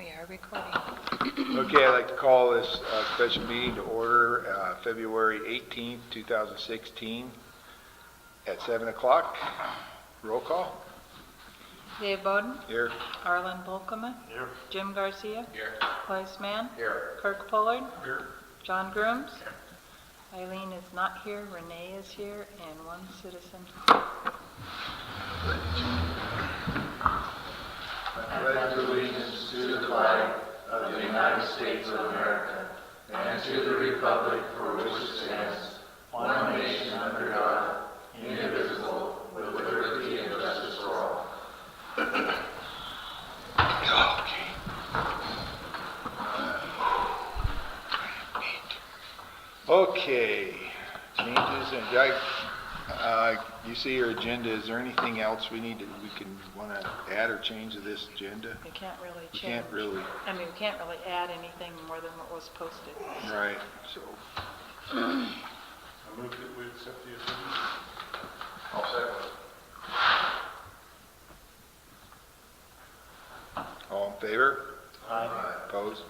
We are recording. Okay, I'd like to call this special meeting to order February 18th, 2016 at 7 o'clock. Roll call. Dave Bowden. Here. Arlen Volkema. Here. Jim Garcia. Here. Clice Mann. Here. Kirk Pullard. Here. John Grooms. Eileen is not here. Renee is here. And one citizen. I pledge allegiance to the flag of the United States of America and to the republic for which it stands, one nation under God, indivisible, with liberty and justice for all. Okay, changes and you see your agenda. Is there anything else we want to add or change to this agenda? We can't really change. We can't really. I mean, we can't really add anything more than what was posted. Right. So. I move that we accept the agenda. I'll second. All in favor? Aye. Opposed?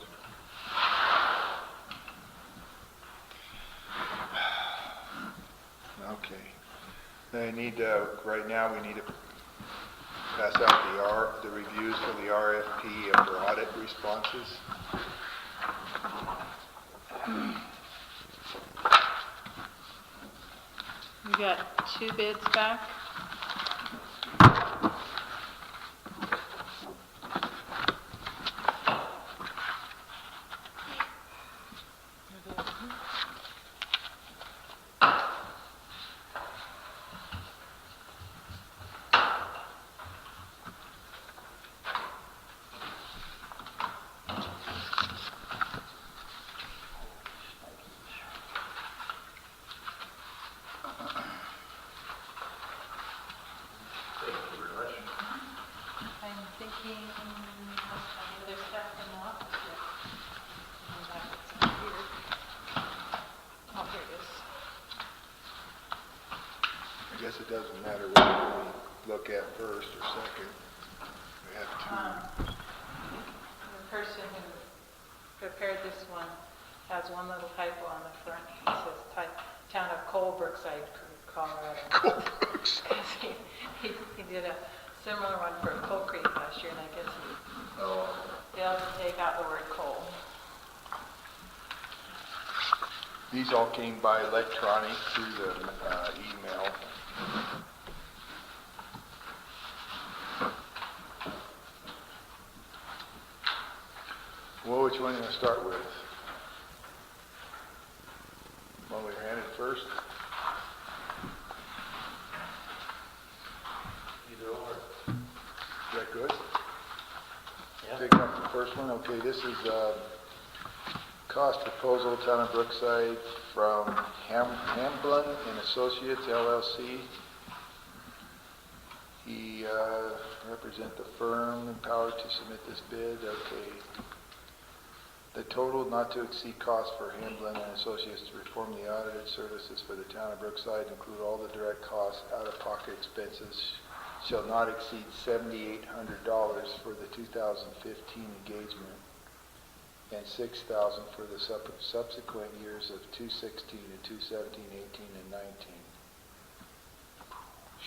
Okay. Right now we need to pass out the reviews for the RFP and for audit responses. We got 2 bids back. I'm thinking there's stuff in the office yet. It's here. Oh, here it is. I guess it doesn't matter what we look at first or second. We have The person who prepared this one has one little typo on the front. It says Town of Coal, Brookside, Colorado. two. He did a similar one for Coal Creek last year, and I guess he failed to take out the word coal. These all came by electronic through the email. Well, which one do you want to start with? One we handed first? Either or. Is that good? Yeah. Take up the first one. Okay, this is cost proposal, Town of Brookside from Hamblin and Associates LLC. He represent the firm empowered to submit this bid. Okay. The total not to exceed cost for Hamblin and Associates to perform the audited services for the Town of Brookside include all the direct costs, out-of-pocket expenses shall not exceed $7,800 for the 2015 engagement and $6,000 for the subsequent years of 2016 and 2017, 18, and 19.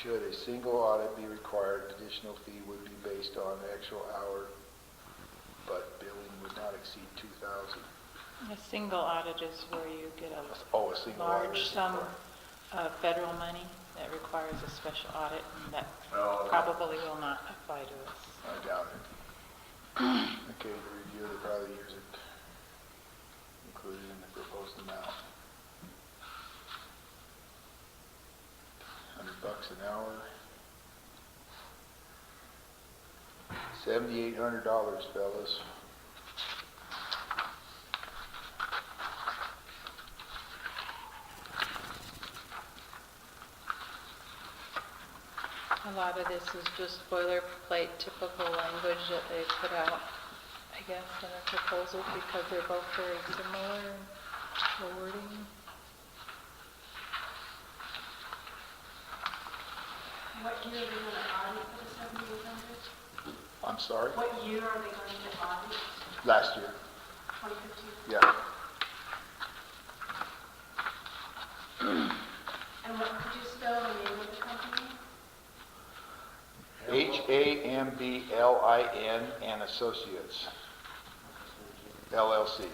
Should a single audit be required, additional fee would be based on actual hour, but billing would not exceed $2,000. A single audit is where you get a A single audit. large sum of federal money that requires a special audit, and that Well, probably will not apply to us. I doubt it. Okay, the review of the prior years are included in the proposed amount. $100 an hour. $7,800, fellas. A lot of this is just boilerplate, typical language that they put out, I guess, in a proposal because they're both very similar in wording. What year are we going to audit for the 7,800? I'm sorry? What year are they going to audit? Last year, 2015? yeah. And what, could you spell the name of the company? Hamblin and Associates, LLC.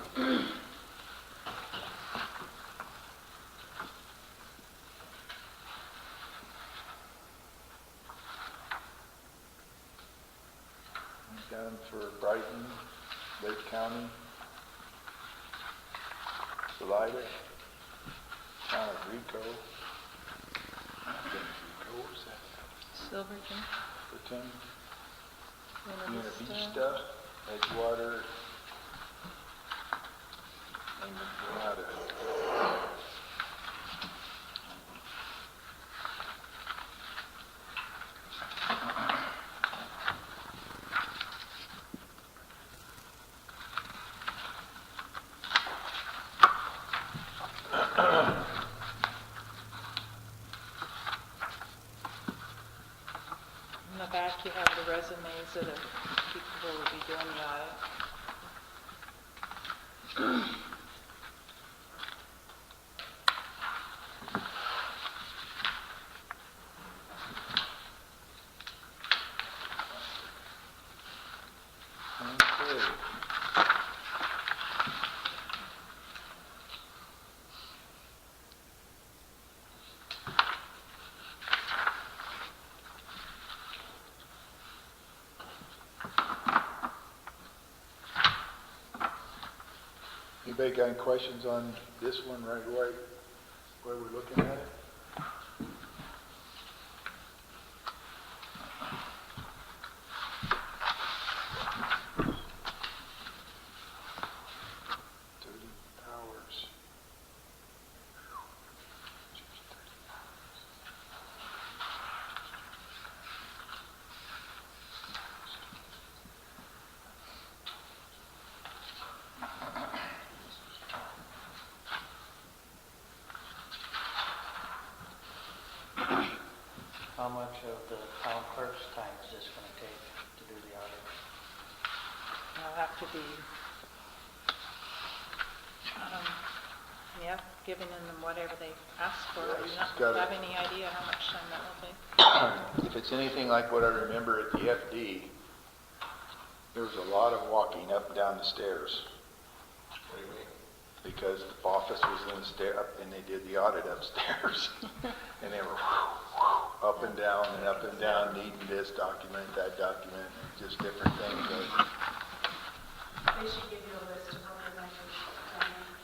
Done for Brighton, Lake County, Salida, town of Rico. I think Rico, where's that? Silverton, Silverton, Buena Buena Vista. Vista, Edgewater, and Nevada. In the back, you have the resumes of the people who will be doing the audit. Okay. Anybody got any questions on this one right away, where we're looking at it? How much of the town clerk's time is this going to take to do the audit? It'll have to be, giving them whatever they ask for. Yeah, Do she's you not got have it. any idea how much time that will take? If it's anything like what I remember at the FD, there was a lot of walking up and down the stairs. Because the office was in the stair, and they did the audit upstairs. And they were up and down, needing this document, that document, just different things. They should give you a list of what they're going to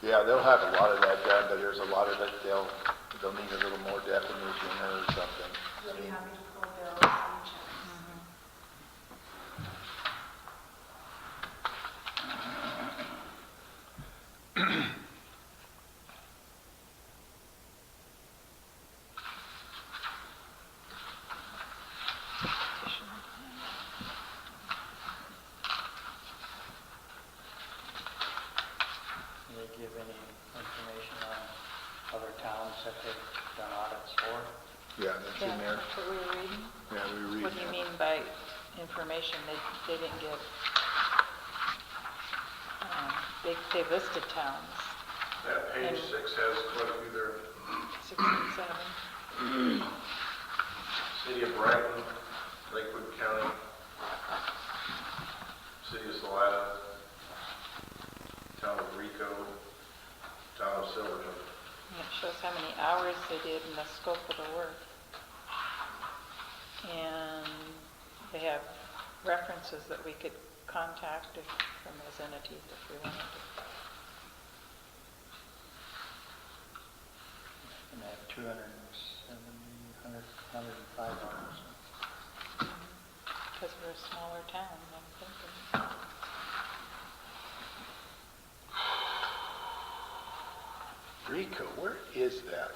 do. Yeah, they'll have a lot of that done, but there's a lot of it, they'll need a little more definition or something. You'll be happy to pull bills and checks. Do they give any information on other towns that they've done audits for? Yeah, that's Yeah, in there. that's what we were reading. Yeah, we were reading What do you that. mean by information? They didn't give, they listed towns, That page 6 has quite a few there. 6 and 7. City of Brighton, Lakewood County, City of Salida, Town of Rico, Town of Silverton. And it shows how many hours they did and the scope of the work. And they have references that we could contact from those entities if we wanted to. And they have 105 hours. Because we're a smaller town, I'm thinking. Rico, where is that?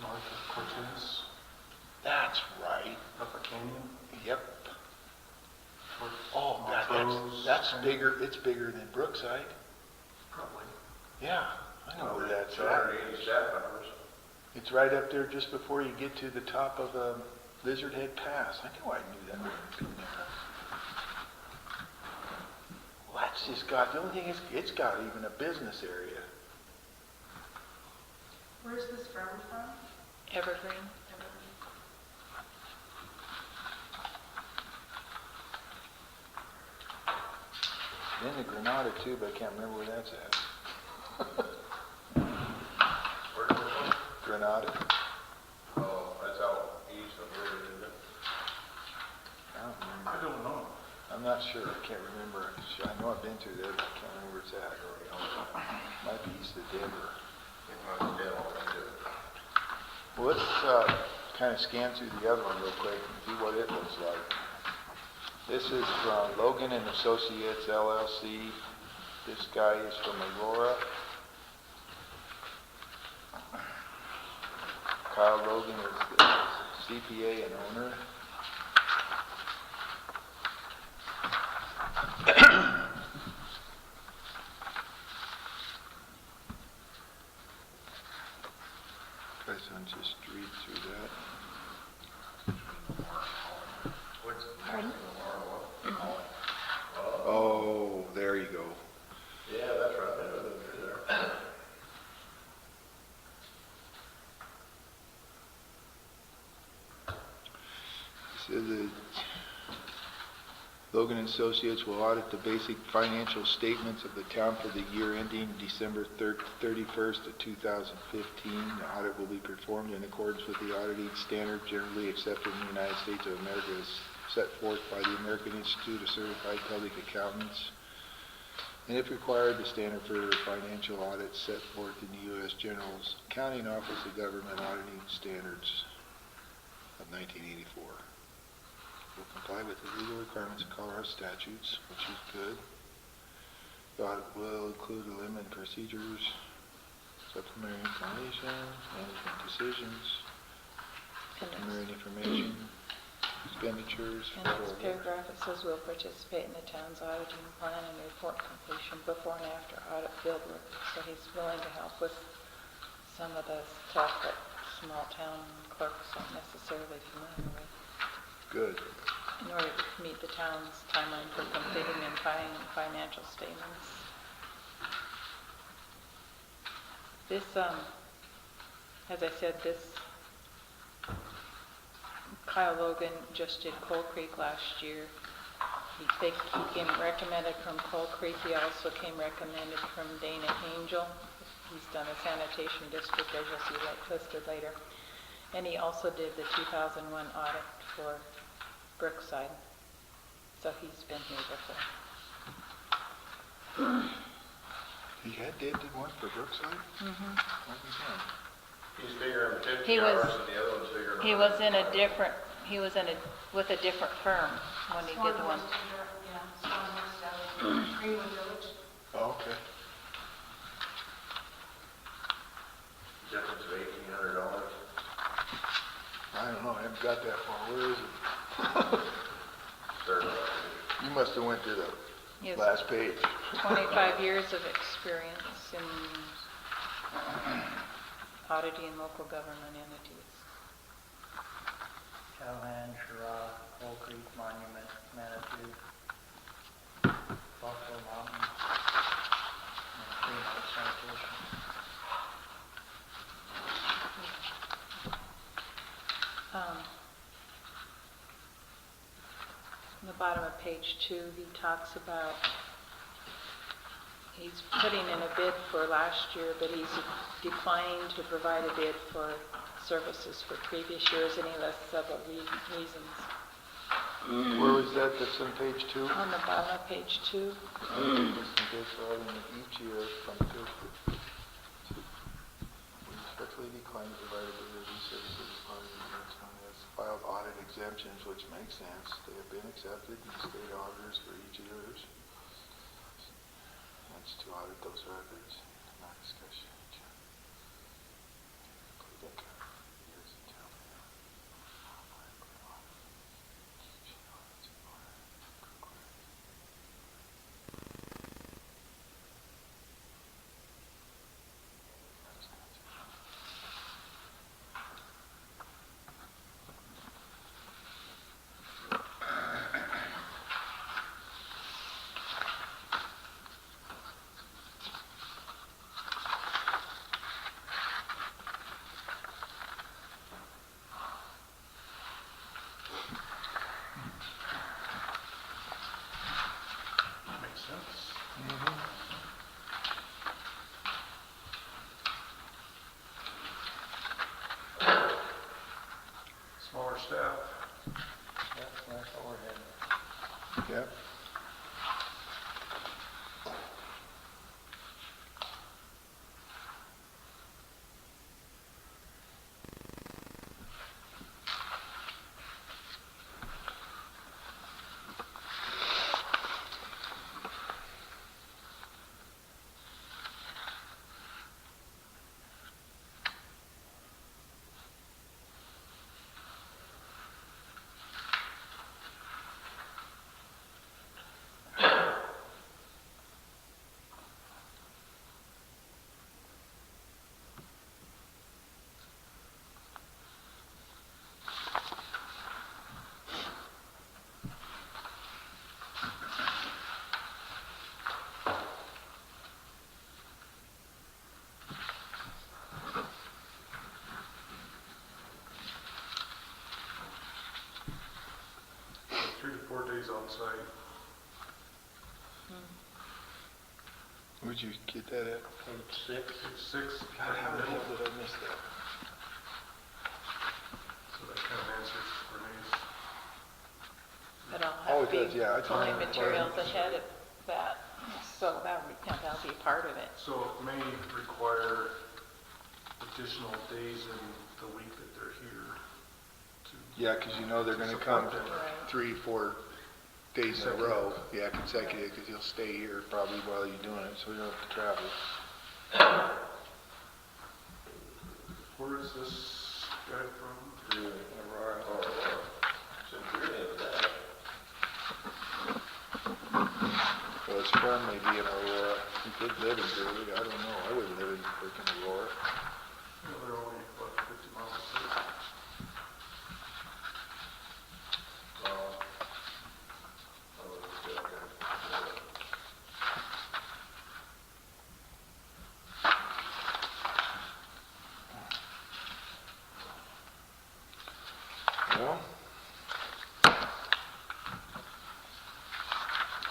North of Cortez, That's right. Upper Canyon. Yep. toward Oh, Montrose, that's and- bigger, it's bigger than Brookside. Probably. Yeah, I know where that's at. 280 staff members. It's right up there just before you get to the top of Lizard Head Pass. I knew I knew that. just got, the only thing is, it's got even a business area. Where's this firm from? Evergreen. In the Granada too, but I can't remember where that's at. Where's this one? Granada. Oh, that's out east of where is it? I don't remember. I don't know. I'm not sure. I can't remember. I know I've been through there, but I can't remember where it's at. Might be east of Denver. It must be dead already. Well, let's kind of scan through the other one real quick and see what it looks like. This is from Logan and Associates LLC. This guy is from Aurora. Kyle Logan is the CPA and owner. Guys, I'll just read through that. What's Pardon? Oh, there you go. Yeah, that's right. I know them through there. So the Logan and Associates will audit the basic financial statements of the town for the year ending December 31st of 2015. The audit will be performed in accordance with the auditing standard generally accepted in the United States of America as set forth by the American Institute of Certified Public Accountants. And if required, the standard for financial audits set forth in the U.S. General Accounting Office of Government Auditing Standards of 1984. Will comply with the legal requirements of Colorado statutes, which is good. The audit will include eliminate procedures, supplementary information, management decisions, supplementary information, expenditures. In this paragraph, it says we'll participate in the town's auditing plan and report completion before and after audit field work. So he's willing to help with some of the stuff that small town clerks aren't necessarily familiar with, Good. in order to meet the town's timeline for completing and filing financial statements. This, as I said, Kyle Logan just did Coal Creek last year. He came recommended from Coal Creek. He also came recommended from Dana Angel. He's done a sanitation district, as you'll see listed later. And he also did the 2001 audit for Brookside. So he's been here before. Did one for Brookside? Mm-hmm. What was that? He's figuring 50 He was- hours and the other one's figuring. with a different firm when he did the one. Yeah, Swan West out of Greenwood Village. Oh, okay. Difference of $1,800. I don't know. I haven't got that far. Where is it? Third. You must have went to the He has last page. 25 years of experience in auditing local government entities. Callahan, Shira, Coal Creek, Monument, Manitou, Buffalo Mountain, and Greenwood Sanitation. On the bottom of page 2, he talks about he's putting in a bid for last year, but he's declining to provide a bid for services for previous years, and he lists several reasons. Where was that? That's on page 2? On the bottom of page 2, Each year from we respectfully decline to provide a bid of these services as part of the insurance company has filed audit exemptions, which makes sense. They have been accepted in state auditors for each year's. That's to audit those records, not discussion. Include that kind of years in town. Smaller staff. Yep, that's what we're heading. Yep. So 3 to 4 days on site. Where'd you get that at? Page 6. Page 6. God, how the hell did I miss that? So that kind of answers Renee's. But I'll Oh, have it to does, be yeah, I pulling told her. materials ahead of that, so that'll be part of it. So it may require additional days in the week that they're here to. Yeah, because you know they're gonna come Support them. Right. 3, 4 days in a row. Yeah, consecutive, because he'll stay here probably while you're doing it, so you don't have to travel. Where is this guy from? Aurora. Well, his firm may be in Aurora. He could live in Druid. I don't know. I wouldn't live in freaking Aurora. You know, they're only, what, 50 miles away. Well,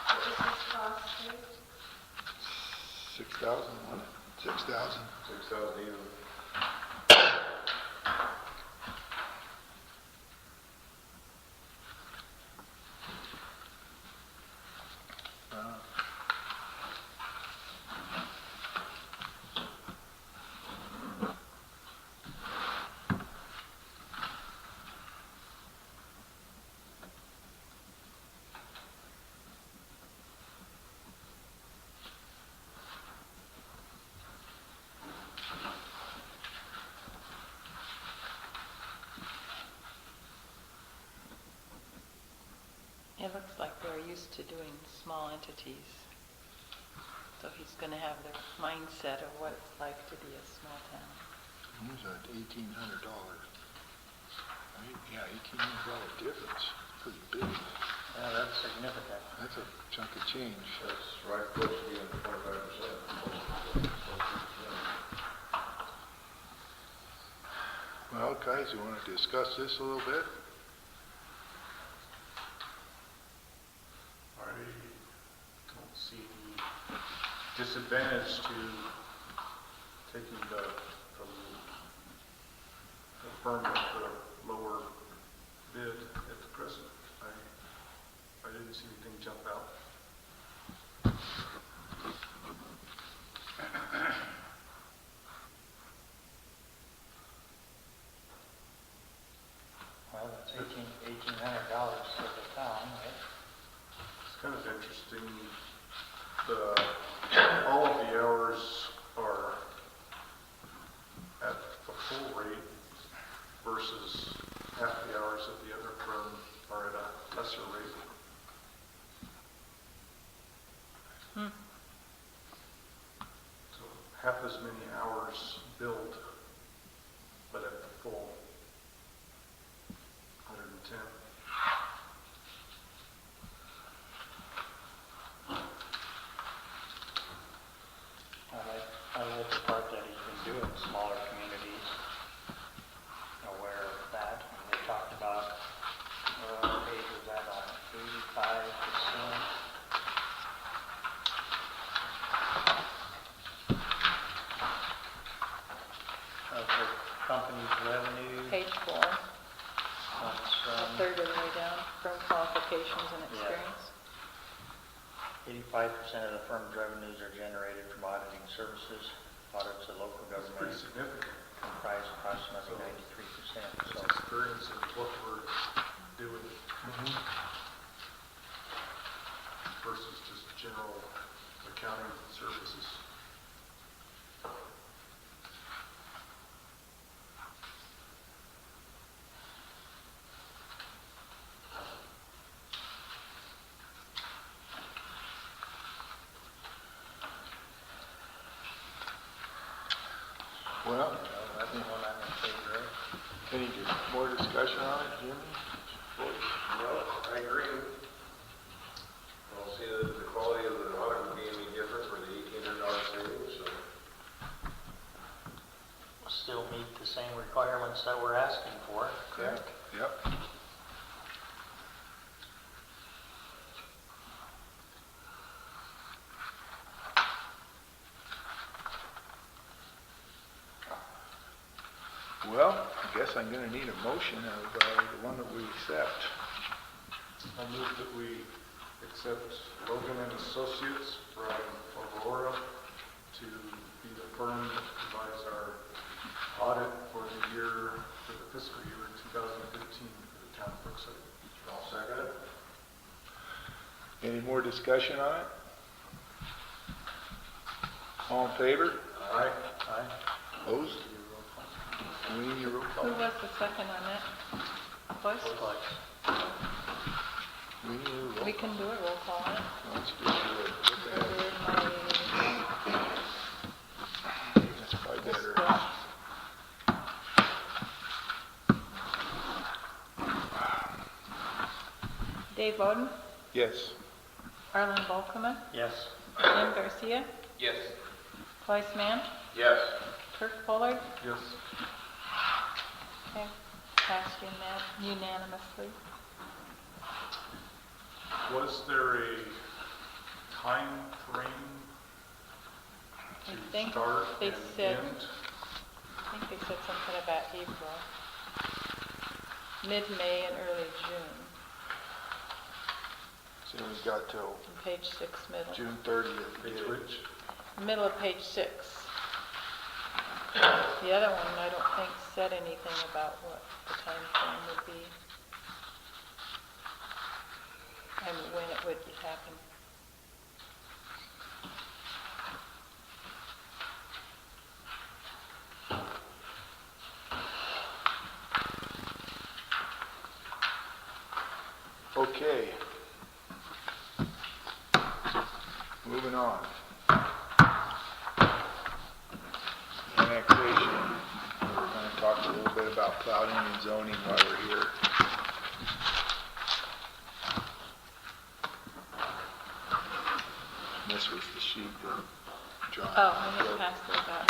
What was this cost, Dave? 6,000, wasn't it? 6,000. 6,000 even. It looks like they're used to doing small entities. So he's gonna have the mindset of what it's like to be a small town. What was that, $1,800? Right? Yeah, $1,800 difference. Pretty big. Yeah, that's significant. That's a chunk of change. That's right close to being 25%. Well, guys, you want to discuss this a little bit? I don't see the disadvantage to taking the firm with the lower bid at the present. I didn't see anything jump out. Well, that's $1,800 for the town, right? It's kind of interesting, all of the hours are at the full rate versus half the hours of the other firm are at a lesser rate. So half as many hours billed, but at the full 110. I like the part that he's been doing smaller communities, aware of that, and they talked about, what page was that on, 85%? 85% of the firm's revenues are generated from auditing services. Audits of local That's pretty government significant. comprise approximately 93%. It's So experience in what we're doing versus just general accounting services. Well, that's the one I'm in favor of. any more discussion on it, Jimmy? No, I agree. I don't see that the quality of the audit would be any different for the $1,800 savings, so. Still meet the same requirements that we're asking for, correct? Yep. Well, I guess I'm gonna need a motion of the one that we accept. I move that we accept Logan and Associates from Aurora to be the firm that provides our audit for the fiscal year 2015 for the town of Brookside. I'll second it. Any more discussion on it? All in favor? Aye. Aye. Opposed? We need your roll Who call. was the second on that? Voice? Flex. We need your roll We can do a roll call on it. Let's just do it. What the heck? That's probably better. Dave Bowden, Yes. Arlen Volkman, Yes. Jim Garcia, Yes. Blythe Mann, Yes. Kirk Pollard. Yes. Okay, passed unanimously. Was there a time frame I to think start they and said- end? I think they said something about April, mid-May and early June, So we've got till on page 6 middle. June 30th. to Page get it. which? Middle of page 6. The other one, I don't think said anything about what the time frame would be and when it would happen. Okay. Moving on. Annexation. We're going to talk a little bit about plowing and zoning while we're here. This was the sheet that John Oh, I wrote. just passed it about.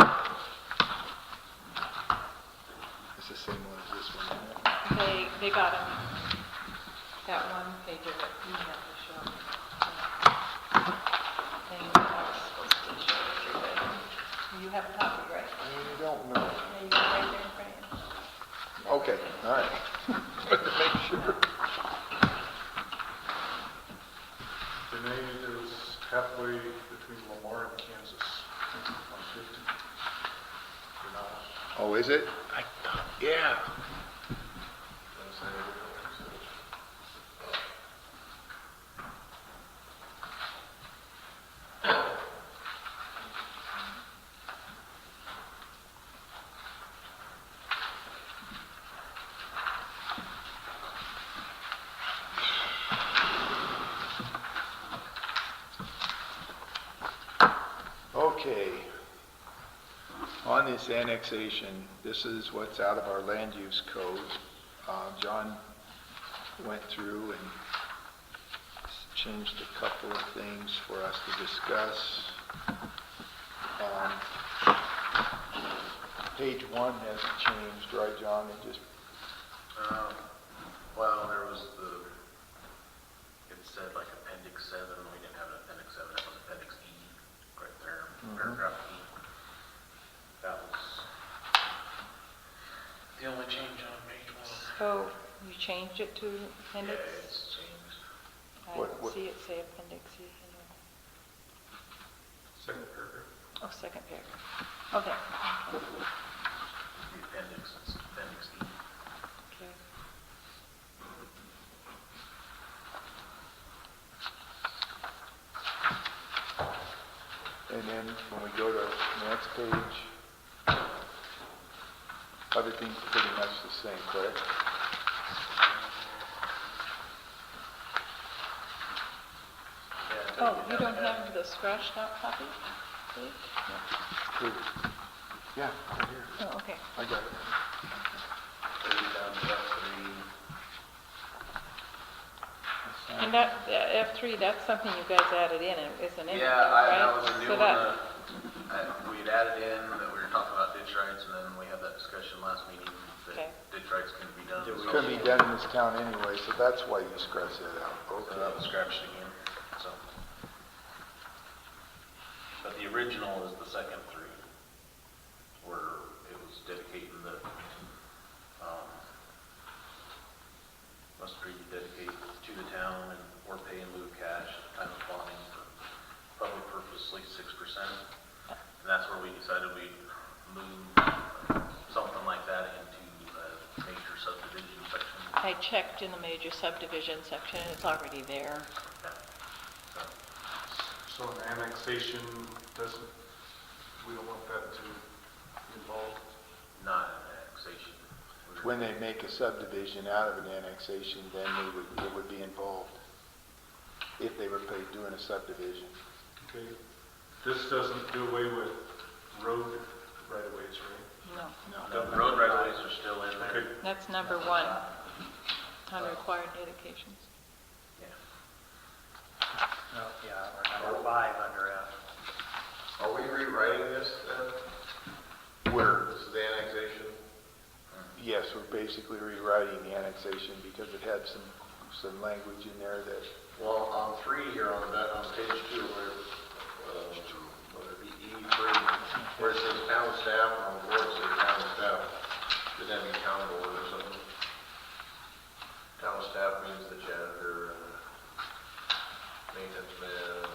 It's the same one as this one, isn't it? They got them. That one page of it, you have to show. Thing that I was supposed to show everybody. You have a copy, right? I don't know. Yeah, you got it right there in front of you. Okay, all right. But to make sure. Renee is halfway between Lamar and Kansas on 50. For now. Oh, is it? Yeah. Okay. On this annexation, this is what's out of our land use code. John went through and changed a couple of things for us to discuss. Page 1 hasn't changed, right, John? It just, Well, there was it said like appendix 7, we didn't have an appendix 7, that was appendix E, right there, paragraph E. That was the only change on page 1. So you changed it to appendix? Yeah, it's changed. I What- don't what- see it say appendix E anywhere. second paragraph. Okay. The appendix, it's appendix E. Okay. And then when we go to the next page, everything's pretty much the same, correct? Oh, you don't have the scratched out copy? Please? Good. Yeah, right here. Oh, okay. I got it. Down to F3. And that, F3, that's something you guys added in, isn't it? Yeah, Right? that was a new So one that- we'd added in, that we were talking about ditch rights, and then we had that discussion last meeting Okay. that ditch rights can be done. It couldn't be done in this town anyway, so that's why you scratched that out. So that was scratched again, so. But the original is the second three, where it was dedicating the, must be dedicated to the town and or pay in lieu of cash, time of bonding for public purpose, at least 6%. And that's where we decided we'd move something like that into a major subdivision section. I checked in the major subdivision section, and it's already there. Yeah. So an annexation doesn't, we don't want that to be involved? Not an annexation. When they make a subdivision out of an annexation, then it would be involved. If they were paid doing a subdivision. Okay. This doesn't do away with road right-of-ways, right? No, The road right-of-ways are still in there. Okay. that's number 1, unrequired dedications. Yeah. No, yeah, or number 5 under F. Are we rewriting this then? Where, This is the annexation? yes, we're basically rewriting the annexation because it had some language in there that, Well, on 3 here on that, on page 2, where, whether it be E3, where it says town staff, on the board it says town staff, should that be town board or something? Town staff means the janitor and maintenance man.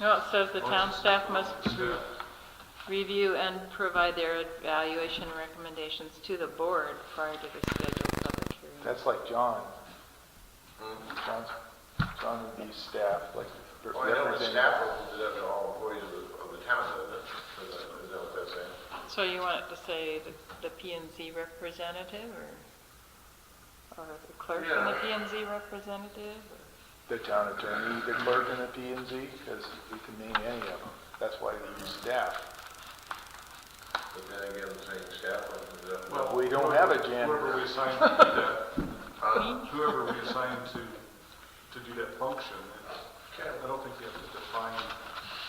No, it says the town staff must Staff. review and provide their evaluation recommendations to the board prior to the scheduled public hearing. that's like John. John would be staff, like Well, I know the representing. staff will do that to all employees of the town, doesn't it? Is that what that's saying? So you want it to say the P and Z representative, or the clerk and the Yeah. P and Z representative? The town attorney, the clerk, and the P and Z, because we can name any of them. That's why we use staff. But then again, saying staff, is that? Well, We don't have a Whoever janitor. we assign to do that, Huh? whoever we assign to do that function, I don't think you have to define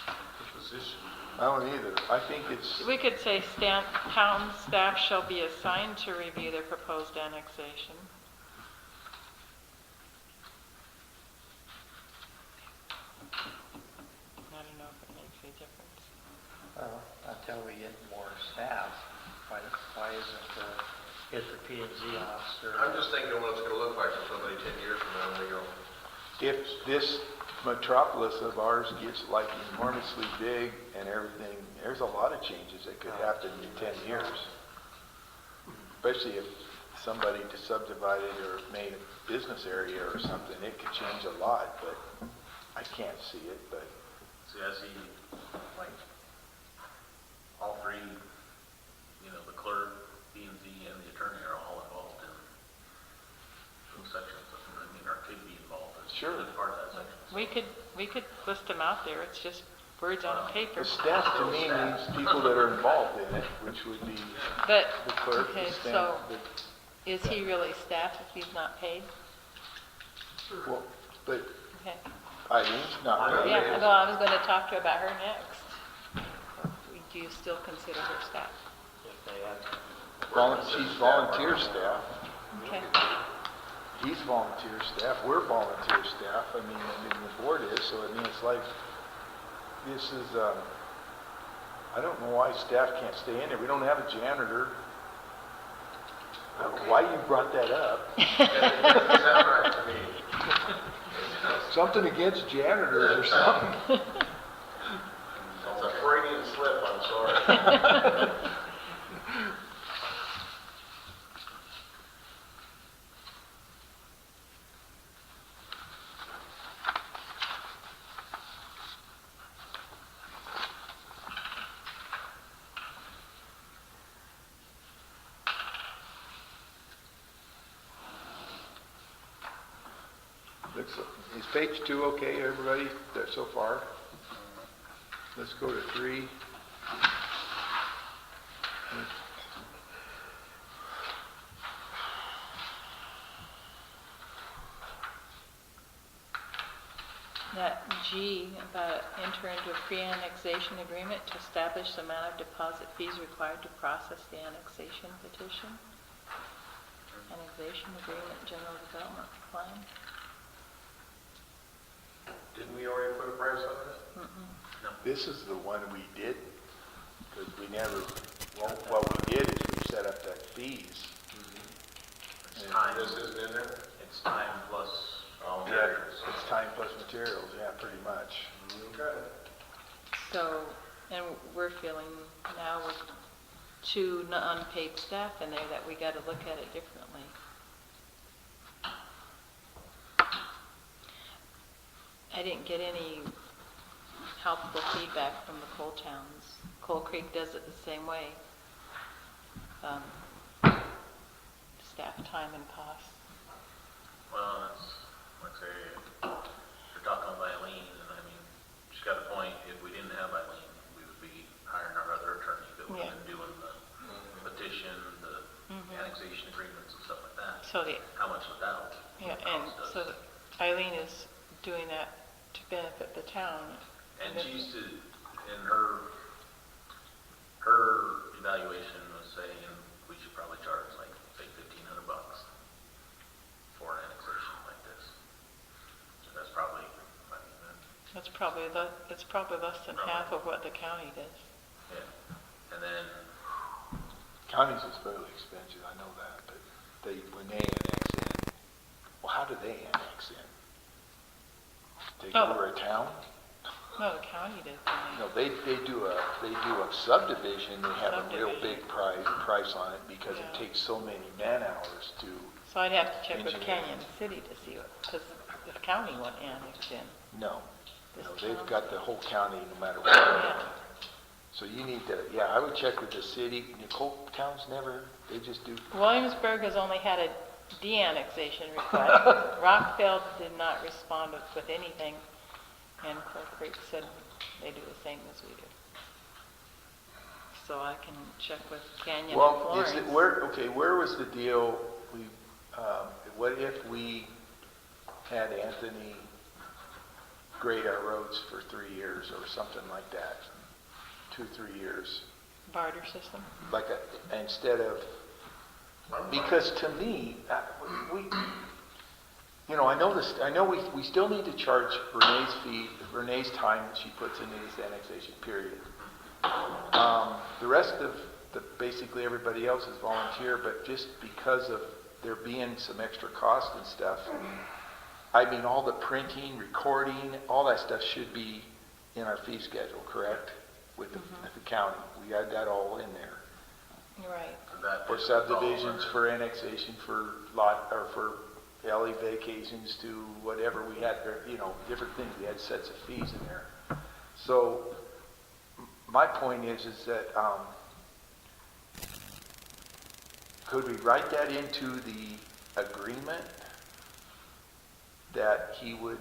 the position. I don't either. I think it's, We could say town staff shall be assigned to review the proposed annexation. I don't know if it makes any difference. Well, until we get more staff, why isn't is the P and Z officer? I'm just thinking what it's gonna look like for somebody 10 years from now when we go, if this metropolis of ours gets like enormously big and everything, there's a lot of changes that could happen in 10 years. Especially if somebody just subdivided or made a business area or something, it could change a lot, but I can't see it, but See, I see, like, all three, the clerk, P and Z, and the attorney are all involved in those sections. I mean, or could be involved as Sure. as part of that section. We could list them out there, it's just words on a paper. the staff to me means people that are involved in it, which would be But, the clerk, okay, the so staff. is he really staff if he's not paid? Well, but Okay. Eileen's not really. Yeah, well, I was going to talk to her about her next. Do you still consider her staff? If they have, She's volunteer staff. Okay. He's volunteer staff. We're volunteer staff. I mean, the board is, so I mean, it's like, this is, I don't know why staff can't stay in there. We don't have a janitor. Why you brought that up? it doesn't sound right to me. Something against janitors or something? It's a Freudian Is page 2 okay, everybody, so far? Let's go to 3. That G, about enter into a pre-annexation agreement to establish the amount of deposit fees required to process the annexation petition. Annexation agreement, general development plan. Didn't we already put a price on this? No. This is the one we did, because we never, well, what we did is we set up that fees. It's Yeah. time. This isn't in there? It's time plus all materials. It's time plus materials, yeah, pretty much. Okay. So, and we're feeling now with 2 unpaid staff in there that we got to look at it differently. I didn't get any helpful feedback from the coal towns. Coal Creek does it the same way. Staff time and costs. Well, that's, like I say, you're talking about Eileen, and I mean, she's got a point. If we didn't have Eileen, we would be hiring our other attorney that would have been doing the petition, the annexation agreements and stuff like that. So the, How much would that yeah, and cost us? so Eileen is doing that to benefit the town. And she's to, in her evaluation was saying we should probably charge like, say, $1,500 for an annexation like this. So that's probably, I mean, It's probably less than half of what the county does. yeah. And then, Counties is fairly expensive, I know that, but when they annex in, well, how do they annex in? Take over a town? No, the county does. No, they do a subdivision, they have a real big price on it because it Yeah. takes so many man hours to, So I'd have to check with Engineering. Canyon City to see what, because the county won't annex in. no. This No, they've town? got the whole county no matter what. Yeah. So you need to, yeah, I would check with the city. Nicole Towns never, they just do, Williamsburg has only had a de-annexation request. Rockville did not respond with anything, and Coal Creek said they do the same as we do. So I can check with Canyon and well, is Florence. it, where was the deal? What if we had Anthony grade our roads for 3 years or something like that? 2-3 years. Barter system? Like instead of, because to me, I know this, I know we still need to charge Renee's fee, Renee's time that she puts into this annexation period. The rest of basically everybody else is volunteer, but just because of there being some extra cost and stuff, I mean, all the printing, recording, all that stuff should be in our fee schedule, correct? With the county, we had that all in there. Right. that. For subdivisions, for annexation, for lot, or for alley vacations to whatever we had there, different things, we had sets of fees in there. So, my point is that, could we write that into the agreement that he would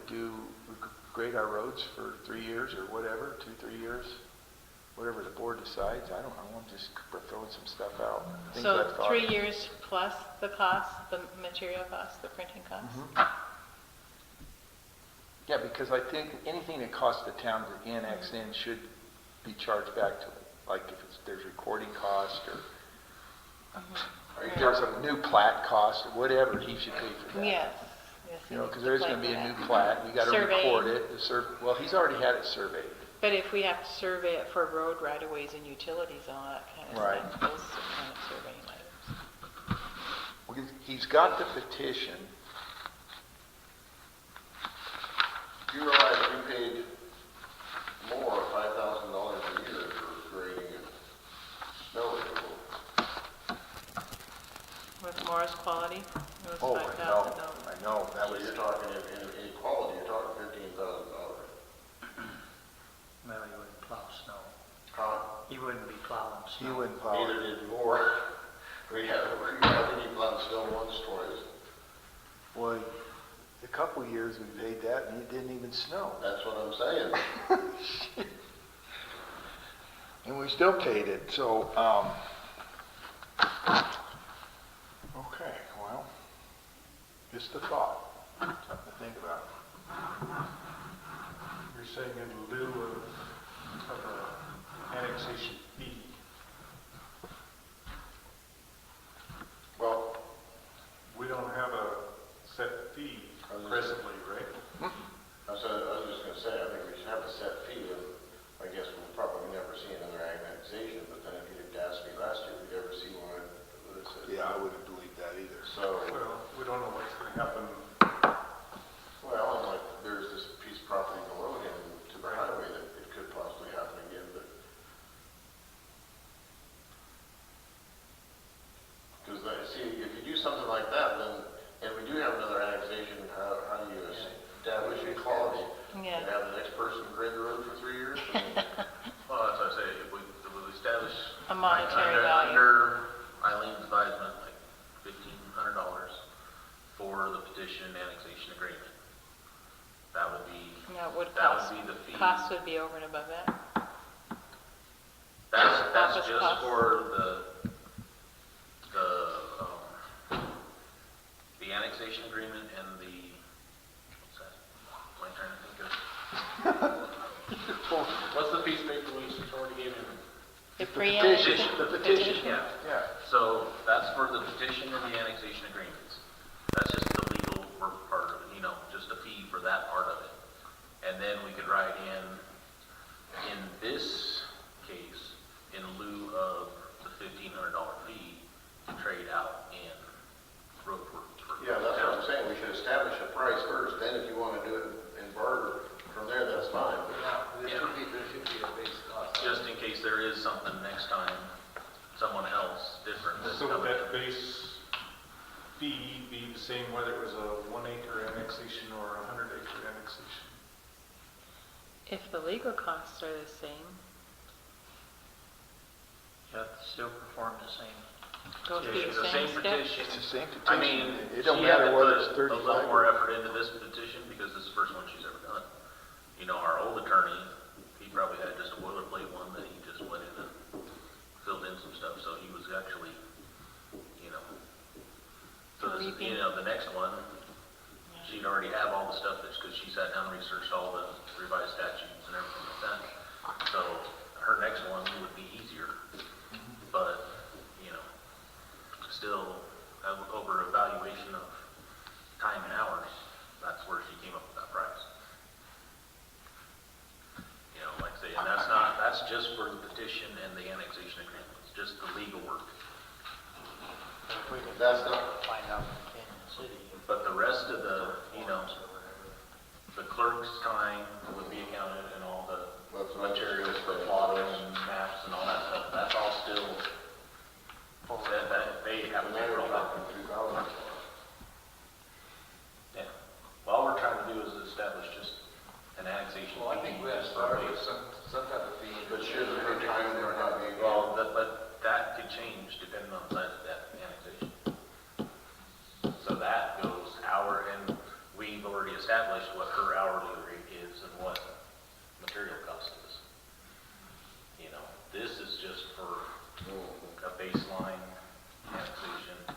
grade our roads for 3 years or whatever, 2-3 years? Whatever the board decides, I don't know, I'm just throwing some stuff out. Things So I've thought 3 of. years plus the cost, the material cost, the printing cost? Yeah, because I think anything that costs the town to annex in should be charged back to it. Like if there's recording cost or if there's a new plat cost or whatever, he should pay for that. Yes. Yes, he needs Because to there's play going to be for a new that. plat, we got to Surveying. record it. Well, he's already had it surveyed. But if we have to survey it for road right-of-ways and utilities and all that kind of Right. stuff, those are kind of surveying items. Well, he's got the petition. You realize we paid more, $5,000 a year for grading You wouldn't be plowing He snow. wouldn't plow Neither it. did more. We had any plowed snow once, twice. Well, a couple years we paid that and it didn't even snow. That's what I'm saying. And we still paid it, so, okay, well, just a thought, something to think about. You're saying in lieu of a annexation fee. Well, We don't have a set fee presently, right? I was just gonna say, I think we should have a set fee, and I guess we'll probably never see another annexation, but then if you'd asked me last year, if we'd ever see one, I would have said. Yeah, I wouldn't believe that either. So, Well, we don't know what's going to happen. well, and like, there's this piece of property below him to the highway that it could possibly happen again, but. Because, see, if you do something like that, then, and we do have another annexation, how do you establish equality? Yeah. And have the next person grade the road for 3 years? I mean, Well, that's what I say, if we establish. A monetary under- value. Under Eileen's advisement, like $1,500 for the petition annexation agreement. That would be, Yeah, it would that cost, would be the fee. cost would be over and above that. That's Office just costs. for the annexation agreement and the, what's that? Am I trying to think of? What's the piece of paper we already gave him? The Petition, pre-annexation. the petition, yeah. Yeah. So that's for the petition and the annexation agreements. That's just the legal work part of it, you know, just a fee for that part of it. And then we could write in this case, in lieu of the $1,500 fee, to trade out in road work. for Yeah, that's what I'm town. saying, we should establish a price first, then if you want to do it in barter from there, that's fine. There should be a base cost. Just in case there is something next time, someone else different that's So would coming that in. base fee be the same whether it was a 1 acre annexation or a 100 acre annexation? If the legal costs are the same, You have to still perform the same. go through It's the the same same steps. petition. It's the same petition. I mean, It don't she had matter to whether put it's a little 35 more or... effort into this petition because this is the first one she's ever done. You know, our old attorney, he probably had just a boilerplate one that he just went in and filled in some stuff, so he was actually, you know. So this, you know, the next one, she'd already have all the stuff that's, because she sat down and researched all the revised statutes and everything like that. So her next one would be easier, but, you know, still, over evaluation of time and hours, that's where she came up with that price. You know, like I say, and that's just for the petition and the annexation agreement, it's just the legal work. But if we could That's not- find out from Canyon City. But the rest of the, you know, the clerk's time would be accounted and all the That's what I'm materials just for saying. plotting and maps and all that stuff, that's all still, said that they have to And pay now for we're all that. talking 2,000. Yeah, well, all we're trying to do is establish just an annexation. Well, I think we have to start with some type of fee. But shouldn't her time there not be? Well, but that could change depending on the size of that annexation. So that goes and we've already established what her hourly rate is and what material cost is. You know, this is just for a baseline annexation, and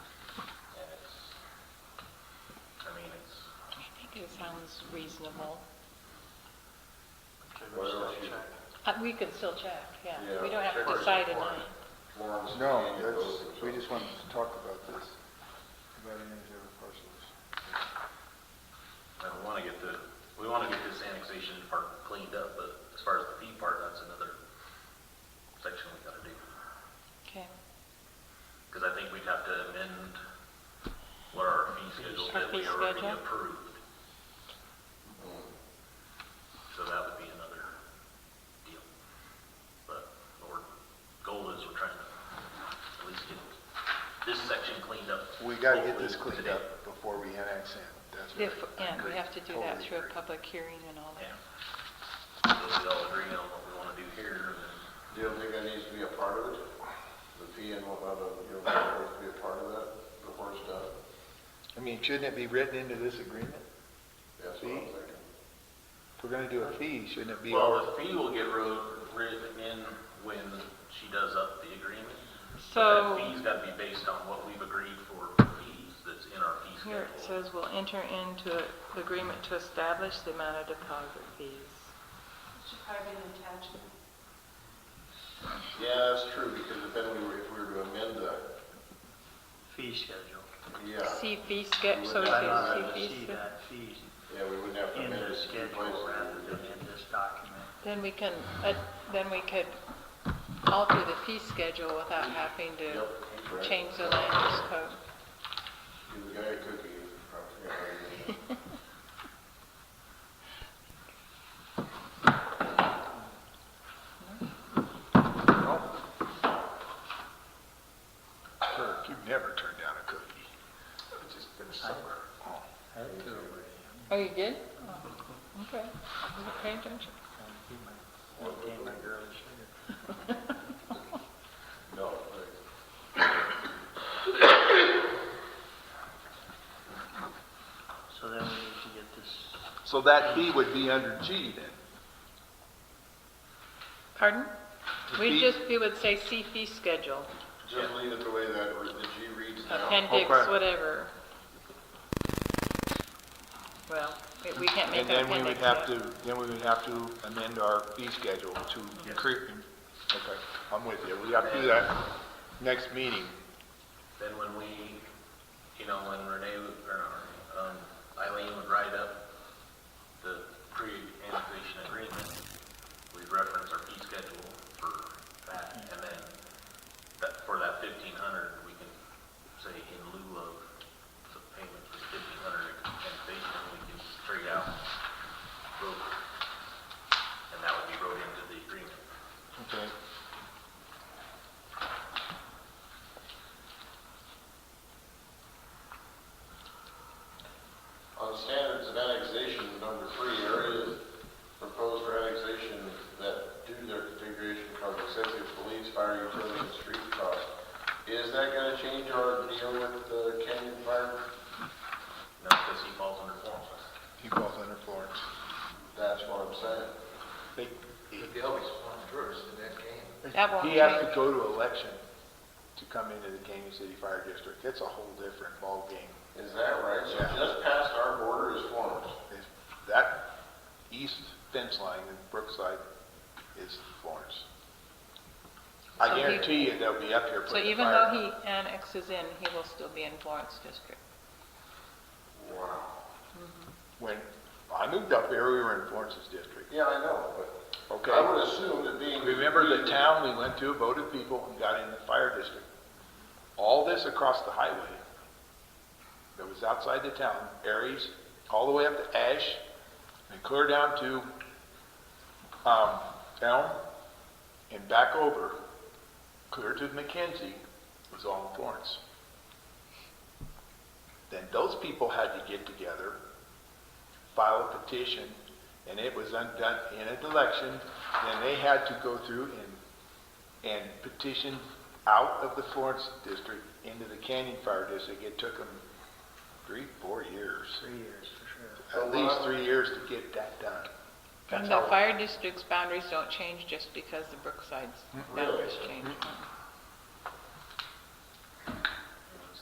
I think it sounds reasonable. Okay, What we'll else still you- check. We could still check, yeah. Yeah, We don't have check to with decide Warren. tonight. Lawrence, No, Canyon, that's, those things. we just wanted to talk about this. About any of the other parcels. and we want to get this annexation part cleaned up, but as far as the fee part, that's another section we gotta do. Okay. Because I think we'd have to amend what our fee schedule Our that we fee already schedule? approved. So that would be another deal. But our goal is we're trying to at least get this section cleaned up. We gotta get this hopefully cleaned today. up before we annex in, that's If, right. and we have to do that Totally through a agree. public hearing and all Yeah. that. So we all agree on what we want to do here, and then Do you think that needs to be a part of it? The fee and whatnot, you know, that needs to be a part of that before it's done? I mean, shouldn't it be written into this agreement? That's what I'm thinking. If we're gonna do a fee, shouldn't it be Well, all? the fee will get written in when she does up the agreement. So- That fee's gotta be based on what we've agreed for fees that's in our fee Here it schedule. says we'll enter into an agreement to establish the amount of deposit fees. It should probably be an attachment. Yeah, that's true, because if we were to amend the, Fee schedule. yeah, See fee schedule, so it I'd rather says see fee see schedule. that fees yeah, we wouldn't have to in amend the it to replace schedule rather it. than in this document. Then we can, then we could alter the fee schedule without having to Yep, he's right. change the land use code. Give the guy a cookie, probably, yeah, Kirk, you've never turned down a cookie. It's just been summer. I had two already. Oh, you did? Oh, okay. Was it paying attention? Maintain my girlish sugar. no, So then we need to get this, So that fee would be under G then? Pardon? The fee- We would say see fee schedule, just leave it the way that the G reads now. appendix, Okay. whatever. Well, we can't make And an then we appendix would have yet. to, then we would have to amend our fee schedule to create, okay, I'm with you. We have to do that next meeting. Then when we, you know, when Eileen would write up the pre-annexation agreement, we'd reference our fee schedule for that, and then that, for that 1,500, we can say in lieu of the payment for 1,500 annexation, we can trade out road, and that would be wrote into the agreement. Okay. On standards of annexation, number 3, areas proposed for annexation that due to their configuration cause excessive police, fire, utility, and street costs. Is that gonna change our deal with the Canyon Fire? No, because he falls under Florence. He falls under Florence. That's what I'm saying. But they always want first in that game. That won't He has to change. go to election to come into the Canyon City Fire District. It's a whole different ballgame. Is that right? So Yeah. just past our border is Florence. That east fence line in Brookside is Florence. I So he- guarantee you they'll be up here So putting even fire. though he annexes in, he will still be in Florence District. Wow. When I moved up here, we were in Florence's district. Yeah, I know, but Okay. I would assume that being. Remember the town we went to, voted people, and got in the fire district. All this across the highway that was outside the town, Aries, all the way up to Ash, and clear down to Elm, and back over, clear to McKenzie, was all in Florence. Then those people had to get together, file a petition, and it was undone in an election. Then they had to go through and petition out of the Florence district into the Canyon Fire District. It took them 3-4 years, 3 years for sure. at least 3 years to get that done. And That's the how- fire district's boundaries don't change just because the Brookside's boundaries change.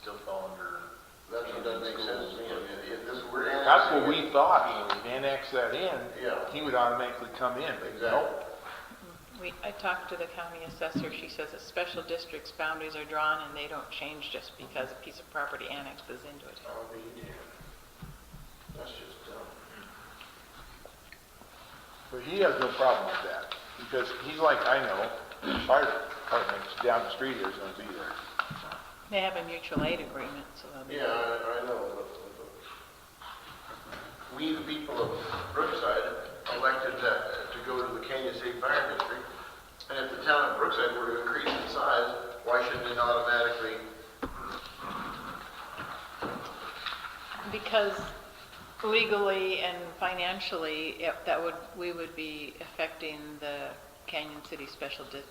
Still fall under. That's what doesn't make sense to me. I mean, if this, we're annexing. That's what it- we thought, when we annexed that in, Yeah. he would automatically come in, but Exactly. nope. I talked to the county assessor, she says that special districts boundaries are drawn and they don't change just because a piece of property annexes into it. I'll be damned. That's just dumb. But he has no problem with that, because he's like, I know, the fire department down the street here is gonna be there. They have a mutual aid agreement, so they'll be. Yeah, I know, but we, the people of Brookside, elected to go to the Canyon State Fire District, and if the town of Brookside were to increase in size, why shouldn't it automatically? Because legally and financially, we would be affecting the Canyon City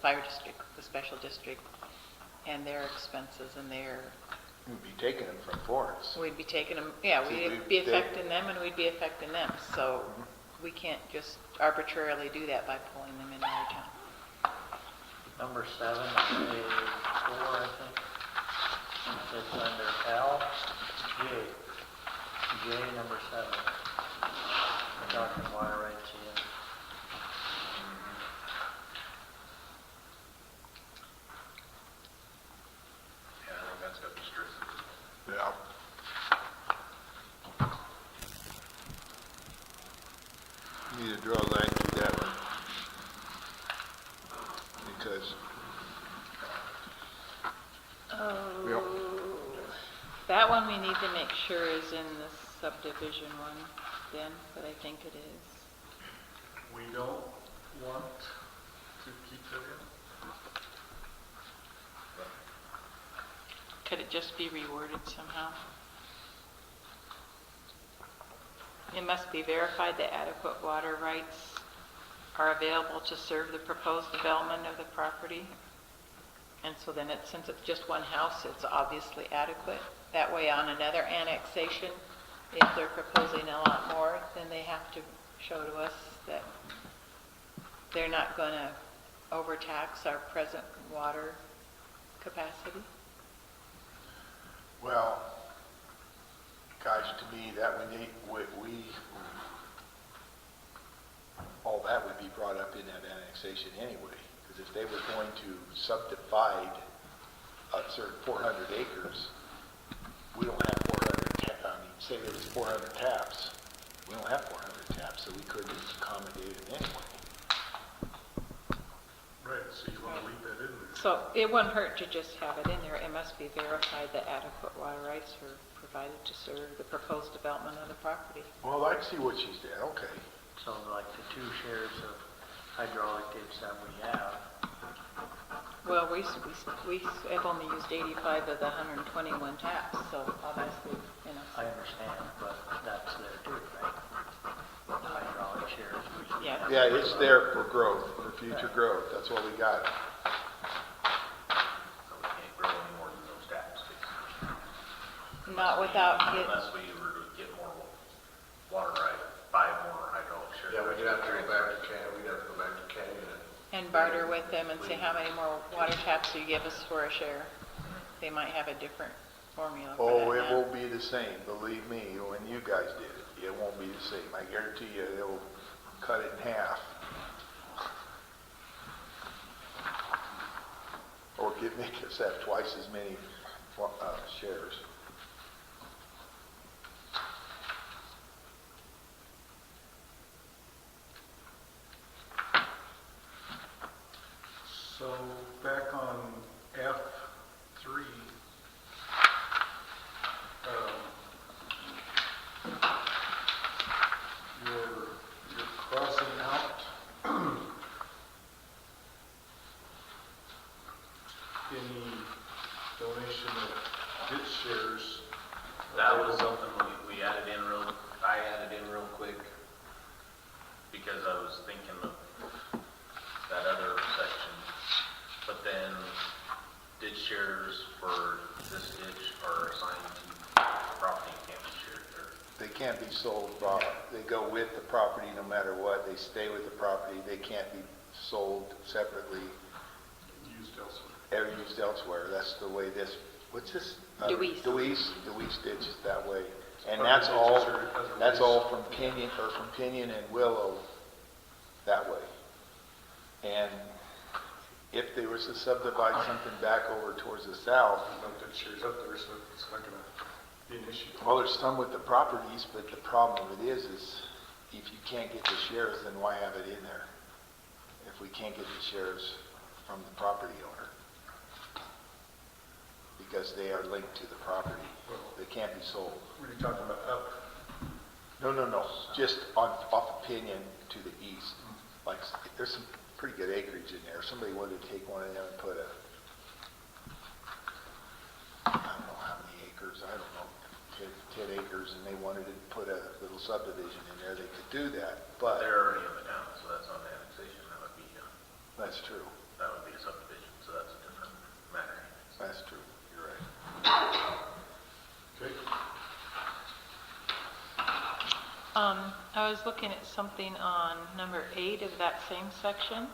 Fire District, the special district, and their expenses and their, We'd be taking them from Florence. we'd be taking them, yeah, See, we'd be affecting them and we'd be affecting them. So we can't just arbitrarily do that by pulling them into our town. Number 7, page 4, I think. It's under L, J. J, number 7. Talking water rights again. Yeah, I think that's got to be strict. Yeah. Need to draw a line through that one. Because, Yep. That one we need to make sure is in the subdivision one then, but I think it is. We don't want to keep that in? Could it just be reworded somehow? It must be verified that adequate water rights are available to serve the proposed development of the property. And so then since it's just one house, it's obviously adequate. That way on another annexation, if they're proposing a lot more, then they have to show to us that they're not going to overtax our present water capacity. well, gosh, to me, that all that would be brought up in that annexation anyway. Because if they were going to subdivide a certain 400 acres, we don't have 400, say there was 400 taps. We don't have 400 taps, so we couldn't accommodate it anyway. Right, so you want to leave that in there? So it wouldn't hurt to just have it in there. It must be verified that adequate water rights are provided to serve the proposed development of the property. Well, I see what she said, okay. So like the 2 shares of hydraulic dips that we have, Well, I've only used 85 of the 121 taps, so obviously, you know. I understand, but that's there too, right? The hydraulic shares. Yeah. Yeah, it's there for growth, for future growth, that's what we got. So we can't grow any more than those taps, basically. Not without it, Unless we were to get more water right, buy more hydraulic shares. Yeah, we'd have to go back to Canyon and barter with them and say how many more water taps you give us for a share. They might have a different formula for Oh, that it now. won't be the same, believe me, when you guys did it, it won't be the same. I guarantee you, they'll cut it in half. Or make us have twice as many shares. So back on F3, you're crossing out any donation of ditch shares. That was something we added in I added in real quick because I was thinking of that other section. But then ditch shares for this ditch are assigned to property and can't be shared there. They can't be sold, Bob. They go with the property no matter what. They stay with the property. They can't be sold separately Used elsewhere. or used elsewhere. That's the way this, what's this? Deweese. Deweese ditch is that way. And Other that's all, ditches are other that's ways. all from Pinion and Willow that way. And if they was to subdivide something back over towards the south, There's no ditch shares up there, so it's not going to be an issue. well, there's some with the properties, but the problem with it is if you can't get the shares, then why have it in there? If we can't get the shares from the property owner. Because they are linked to the property. They can't be sold. What are you talking about up? No. Just off of Pinion to the east. Like, there's some pretty good acreage in there. Somebody wanted to take one of them and put I don't know how many acres, I don't know, 10 acres, and they wanted to put a little subdivision in there. They could do that, but, They're already in the town, so that's not annexation, that would be, That's true. That would be a subdivision, so that's a different matter. That's true. You're right. Okay. I was looking at something on number 8 of that same section. It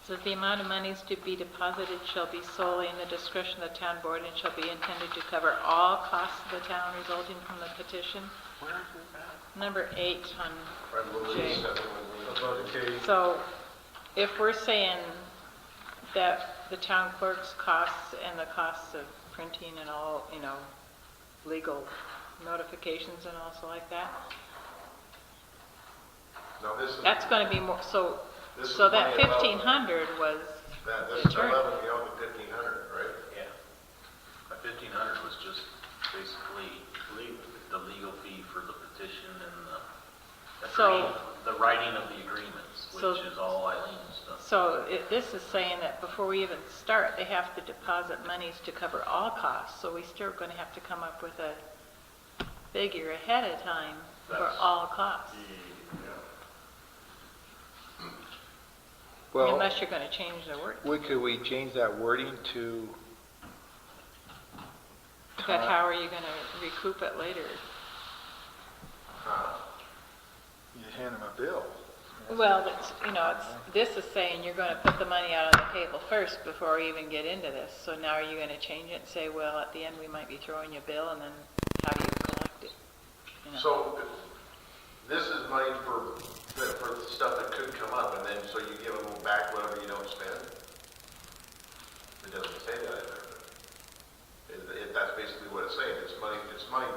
says the amount of monies to be deposited shall be solely in the discretion of the town board and shall be intended to cover all costs of the town resulting from the petition. Where is it at? Number 8 on J. Above K. So if we're saying that the town clerk's costs and the costs of printing and all, legal notifications and also like that, Now, this is, that's going to be more, so this is that money above- 1,500 was this the is attorney. above and beyond the 1,500, right? Yeah. The 1,500 was just basically the legal fee for the petition and the writing of the agreements, which So- is all Eileen's stuff. So this is saying that before we even start, they have to deposit monies to cover all costs. So we still going to have to come up with a figure ahead of time for That's- all costs. Well, Unless you're going to change the word. could we change that wording to? But how are you going to recoup it later? You hand them a bill. Well, this is saying you're going to put the money out on the table first before we even get into this. So now are you going to change it and say, well, at the end we might be throwing you a bill, and then how do you collect it? So, this is money for the stuff that could come up, and then, so you give them back whatever you don't spend? It doesn't say that in there, but that's basically what it's saying, it's money.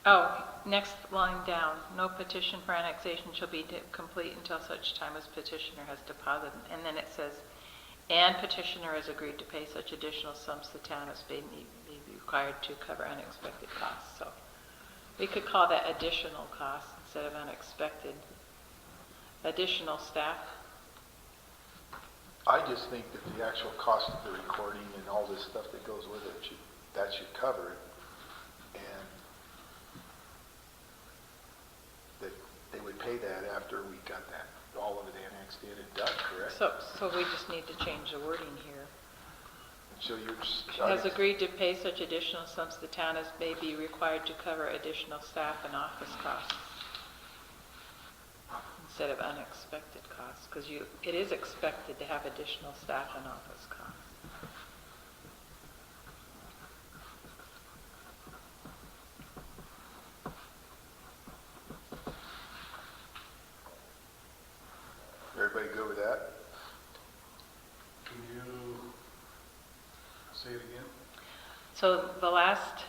Oh, next line down, no petition for annexation shall be complete until such time as petitioner has deposited. And then it says, and petitioner has agreed to pay such additional sums the town as may be required to cover unexpected costs. So we could call that additional costs instead of unexpected. Additional staff. I just think that the actual cost of the recording and all this stuff that goes with it should cover it. And that they would pay that after we got all of it annexed in and done, correct? So we just need to change the wording here. So you're just. Has agreed to pay such additional sums the town as may be required to cover additional staff and office costs instead of unexpected costs, because it is expected to have additional staff and office costs. Everybody good with that? Can you say it again? So the last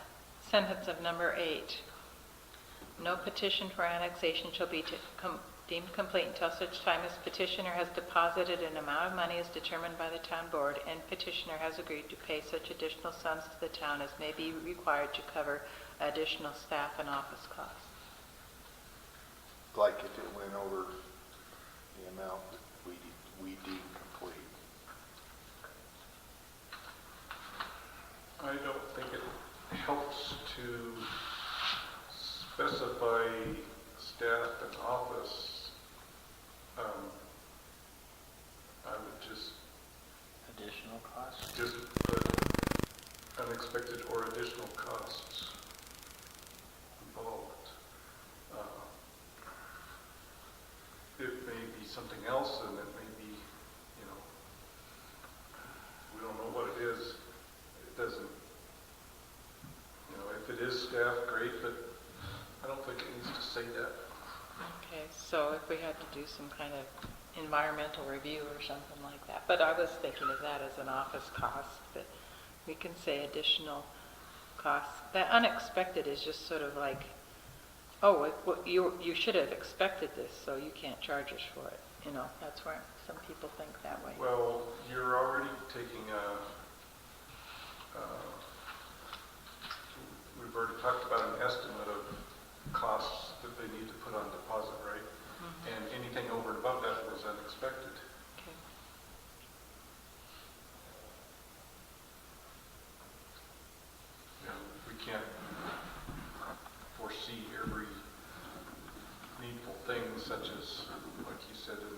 sentence of number 8, no petition for annexation shall be deemed complete until such time as petitioner has deposited an amount of money as determined by the town board and petitioner has agreed to pay such additional sums to the town as may be required to cover additional staff and office costs. Like if it went over the amount that we deem complete. I don't think it helps to specify staff and office. I would just Additional costs? put unexpected or additional costs involved. It may be something else, and it may be, we don't know what it is. It doesn't, if it is staff, great, but I don't think it needs to say that. Okay, so if we had to do some kind of environmental review or something like that, but I was thinking of that as an office cost, but we can say additional costs. That unexpected is just sort of like, oh, you should have expected this, so you can't charge us for it. That's where some people think that way. Well, you're already taking we've already talked about an estimate of costs that they need to put on deposit, right? Mhm. And anything over and above that was unexpected. Okay. We can't foresee every needful thing, such as, like you said, in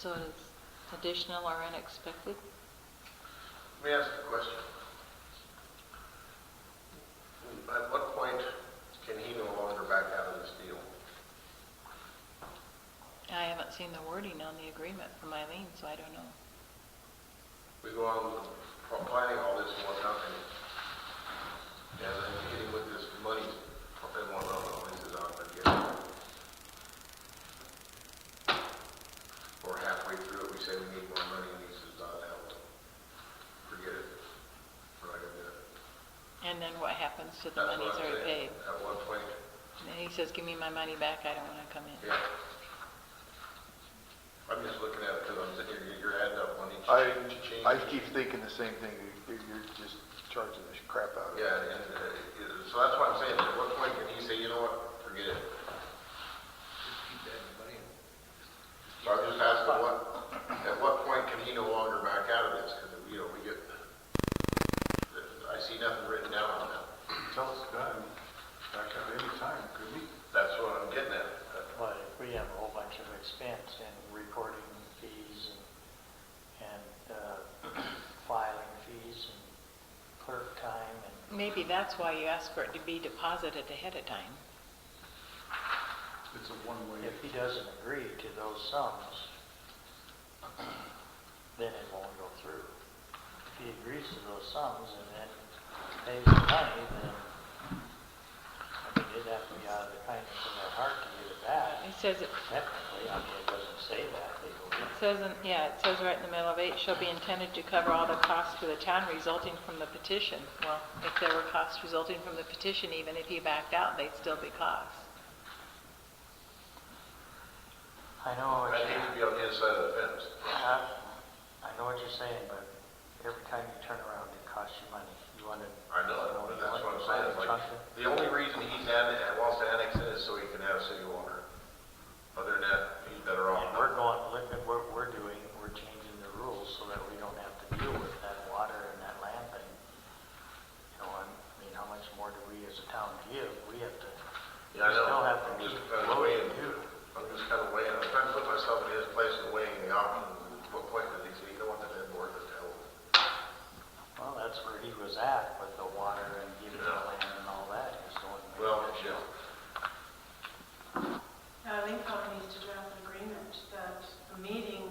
So it's additional or unexpected? Let me ask a question. At what point can he no longer back out of this deal? I haven't seen the wording on the agreement from Eileen, so I don't know. We go on planning all this in one company, and then hitting with this money, and one of them is on again. Or halfway through it, we say we need more money, and he says, not help. Forget it. We're not gonna do it. And then what happens to the That's money's what I'm already saying. paid? At what point, And then he says, give me my money back, I don't want to come in. yeah. I'm just looking at it because I'm sitting here, you're adding up on each change. I keep thinking the same thing, you're just charging the crap out of it. Yeah, and so that's why I'm saying, at what point can he say, you know what, forget it? So I'm just asking at what point can he no longer back out of this? Because, we get, I see nothing written down on that. Tell us that, back at any time, could we? That's what I'm getting at. But if we have a whole bunch of expense and reporting fees and filing fees and clerk time and. Maybe that's why you ask for it to be deposited ahead of time. It's a one-way. If he doesn't agree to those sums, then it won't go through. If he agrees to those sums and then pays the money, then, I mean, it'd have to be out of the kindness of their heart to give it back. It says, Technically, I mean, it doesn't say that legally. it says, it says right in the middle of 8, shall be intended to cover all the costs for the town resulting from the petition. Well, if there were costs resulting from the petition, even if he backed out, they'd still be costs. I know what That needs to be on his side of the fence. I know what you're saying, but every time you turn around, it costs you money. You want to. I know, but that's what I'm saying. Like, the only reason wants to annex it is so he can have city water. Other than that, he's better off. And we're going, look at what we're doing, we're changing the rules so that we don't have to deal with that water and that land thing. You know, I mean, how much more do we as a town give? We have to, we Yeah, I know. still have to I'm keep just kind of flowing weighing. too. I'm just kind of weighing. I'm trying to put myself in his place and weighing the options. What point does he say, you know what, that isn't worth it to help? Well, that's where he was at with the water and giving the land and all that. He was going. Well, yeah. I think probably needs to draft an agreement that a meeting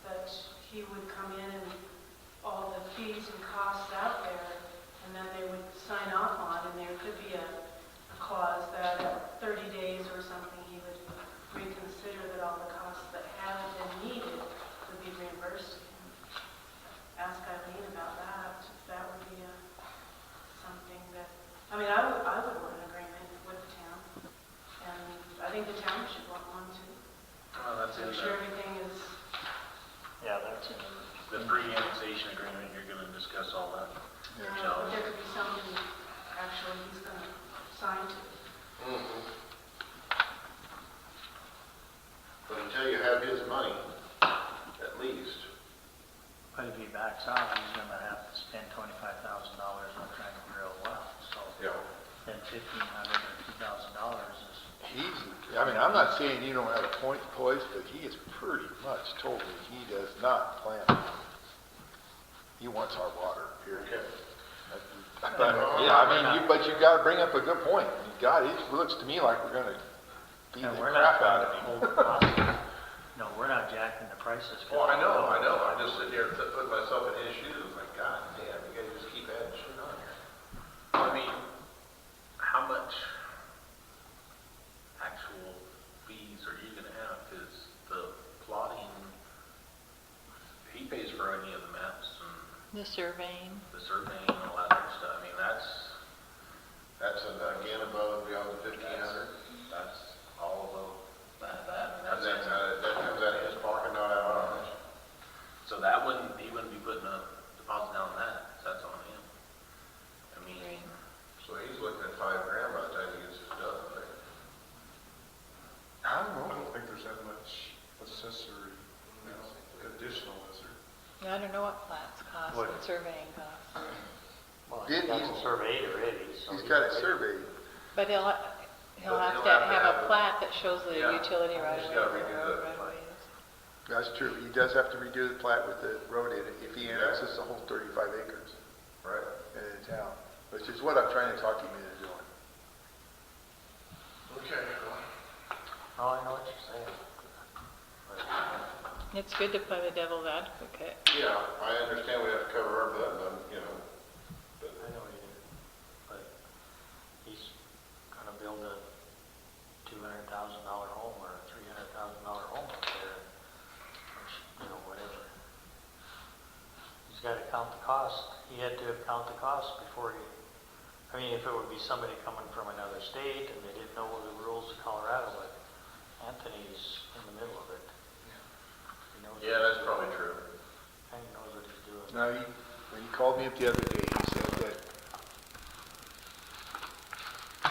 that he would come in and all the fees and costs out there, and then they would sign off on, and there could be a clause that at 30 days or something, he would reconsider that all the costs that haven't been needed would be reimbursed to him. Ask Eileen about that, if that would be something that, I mean, I would want an agreement with the town, and I think the town should want one too. That's in Make sure everything is, Yeah, that's it. the pre-annexation agreement, you're gonna discuss all that. but there could be something actually he's going to sign to. Mm-hmm. But until you have his money, at least. But if he backs out, he's gonna have to spend $25,000 on trying to drill a well, so. Yeah. Then $1,500 or $2,000 is. I'm not saying you don't have a point, Boyce, but he has pretty much told me he does not plan on it. He wants our water, period. But, yeah, but you gotta bring up a good point. God, it looks to me like we're gonna beat the And we're not crap out trying of to him. hold the cost. No, we're not jacking the prices. Well, I know. I'm just sitting here putting myself in his shoes. Like, God damn, you guys just keep adding shit on here. I mean, how much actual fees are you gonna have? Because the plotting, he pays for any of the maps and The surveying. the surveying and all that other stuff. I mean, that's Again above and beyond the 1,500. that's all of that. And that comes out of his pocket, not out of ours. So he wouldn't be putting a deposit down on that, 'cause that's on him. I mean, Right. So he's looking at $5,000 by the time he gets this done. Right? I don't think there's that much accessory, additional, is there? I don't know what plats cost What? and surveying costs. Well, Did he's got he- it surveyed already, so. He's got it surveyed. But he'll But have to have a plat that shows the Yeah, utility right he's away. gotta the redo road the right plat. away is. That's true. He does have to redo the plat with the road in it if he annexes the whole 35 acres Right. in the town, which is what I'm trying to talk him into doing. Okay, well, Oh, I know what you're saying. But It's good to play the devil's advocate. yeah, I understand we have to cover our butt, but, you know, but I know you do. But he's gonna build a $200,000 home or a $300,000 home up there, or, you know, whatever. He's gotta count the cost. He had to count the cost before he, I mean, if it would be somebody coming from another state and they didn't know the rules of Colorado, but Anthony's in the middle of it. He knows. Yeah, that's probably true. And he knows what he's doing. Now, when he called me up the other day, he said that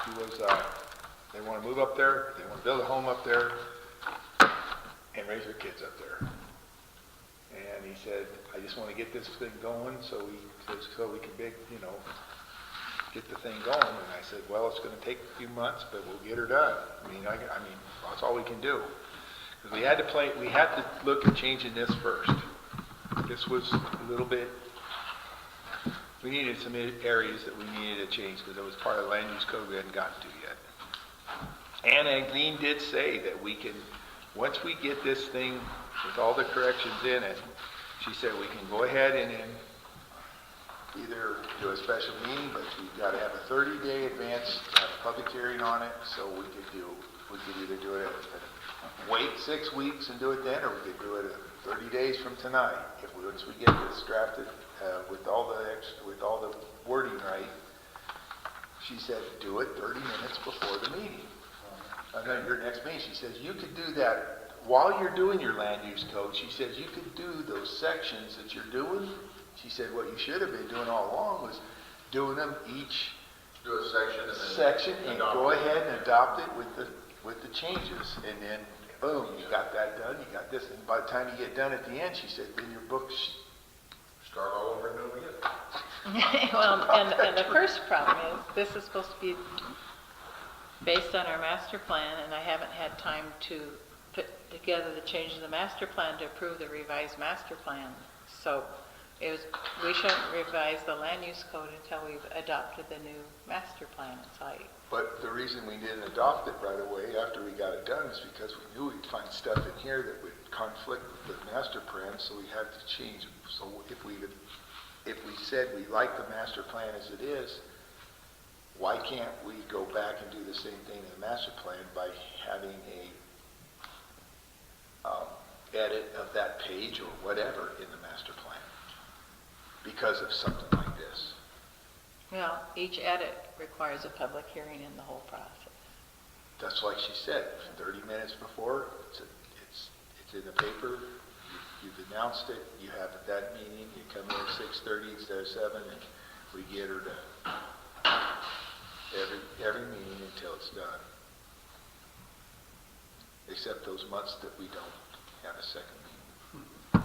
he was, they want to move up there, they want to build a home up there, and raise their kids up there. And he said, I just want to get this thing going so we can get the thing going. And I said, well, it's going to take a few months, but we'll get her done. I mean, that's all we can do. Because we had to look at changing this first. This was a little bit, we needed some areas that we needed to change because it was part of the land use code we hadn't gotten to yet. And Eileen did say that we can, once we get this thing with all the corrections in it, she said we can go ahead and then either do a special meeting, but we've got to have a 30-day advance, have a public hearing on it, so we could either do it, wait 6 weeks and do it then, or we could do it 30 days from tonight. Once we get this drafted with all the wording right, she said, do it 30 minutes before the meeting. And then your next meeting, she says, you could do that while you're doing your land use code. She says, you could do those sections that you're doing. She said, what you should have been doing all along was doing them each do a section and then. section and adopt go it. ahead and adopt it with the changes. And then, boom, you got that done, you got this. And by the time you get done at the end, she said, then your book's Start all over and do it again. Well, and the first problem is, this is supposed to be based on our master plan, and I haven't had time to put together the changes of the master plan to approve the revised master plan. So we shouldn't revise the land use code until we've adopted the new master plan at site. But the reason we didn't adopt it right away after we got it done is because we knew we'd find stuff in here that would conflict with the master plan, so we had to change it. So if we said we like the master plan as it is, why can't we go back and do the same thing in the master plan by having a edit of that page or whatever in the master plan because of something like this? Well, each edit requires a public hearing in the whole process. That's like she said, 30 minutes before, it's in the paper, you've announced it, you have that meeting, you come in at 6:30 instead of 7, and we get her done. Every meeting until it's done. Except those months that we don't have a second meeting.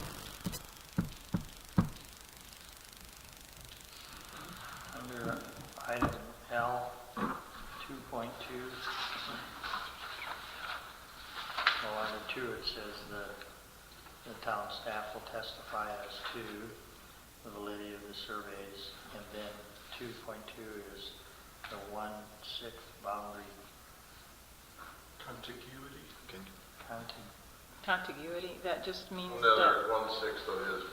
Under item L, 2.2, well, under 2 it says the town staff will testify as to the validity of the surveys, and then 2.2 is the 1/6 boundary Contiguity. counting. Contiguity, that just means Another that 1/6 of his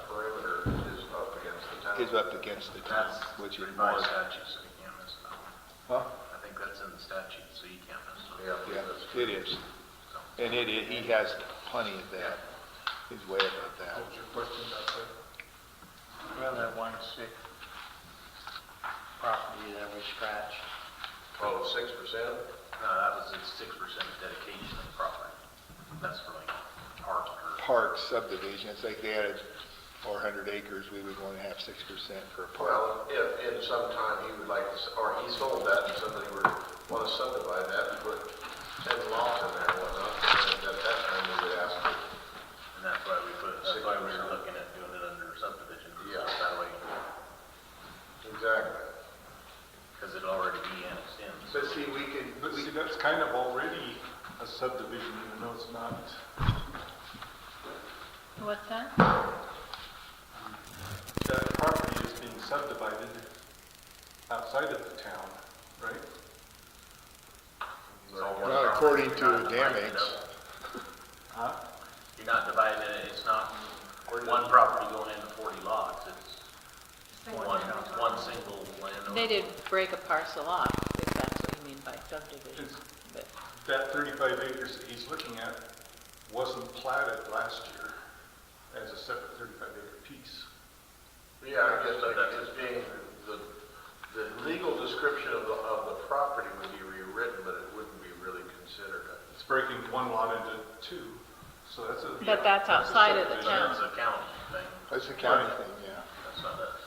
perimeter is up against the town. Is up against the town, which is more. Revised statute, so you can't mess it up. Huh? I think that's in the statute, so you can't mess it up. Yeah, Yeah, that's it is. And he has plenty of that. He's way above that. What was your question about that? Well, that 1/6 property that we scratched. Oh, 6%? No, that was a 6% dedication of property. That's for like park or. Park subdivision, it's like they added 400 acres, we would want to have 6% for a park. Well, if in some time he would like to, or he sold that and somebody were to want to subdivide that and put 10 lots in there and whatnot, then at that time we would ask for. And that's why we were looking at doing it under subdivision. Yeah. That way, Exactly. because it'll already be annexed in. But see, we can, But see, that's kind of already a subdivision, even though it's not. What's that? That property is being subdivided outside of the town, right? Not according to Damex. Huh? You're not dividing it, it's not one property going into 40 lots, it's one single landowner. They did break a parcel off, if that's what you mean by subdivision. But That 35 acres that he's looking at wasn't platted last year as a separate 35 acre piece. Yeah, I guess it's being, the legal description of the property would be rewritten, but it wouldn't be really considered a. It's breaking one lot into two, so that's a. But that's a outside of the subdivision. That's a county thing, That's a county thing, yeah. that's not us.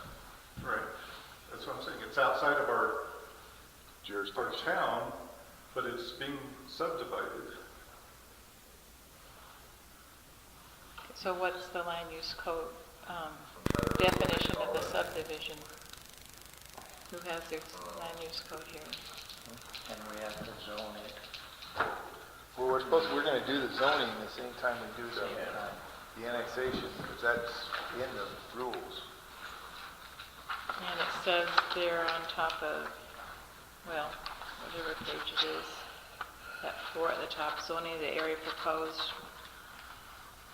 Right, that's what I'm saying, it's outside of our Jurisdiction. town, but it's being subdivided. so what's the land use code definition of the subdivision? Who has their land use code here? And we have to zone it. Well, we're gonna do the zoning the same time we do the annexation, because that's in the rules. And it says there on top of, well, whatever page it is, that 4 at the top, zoning of the area proposed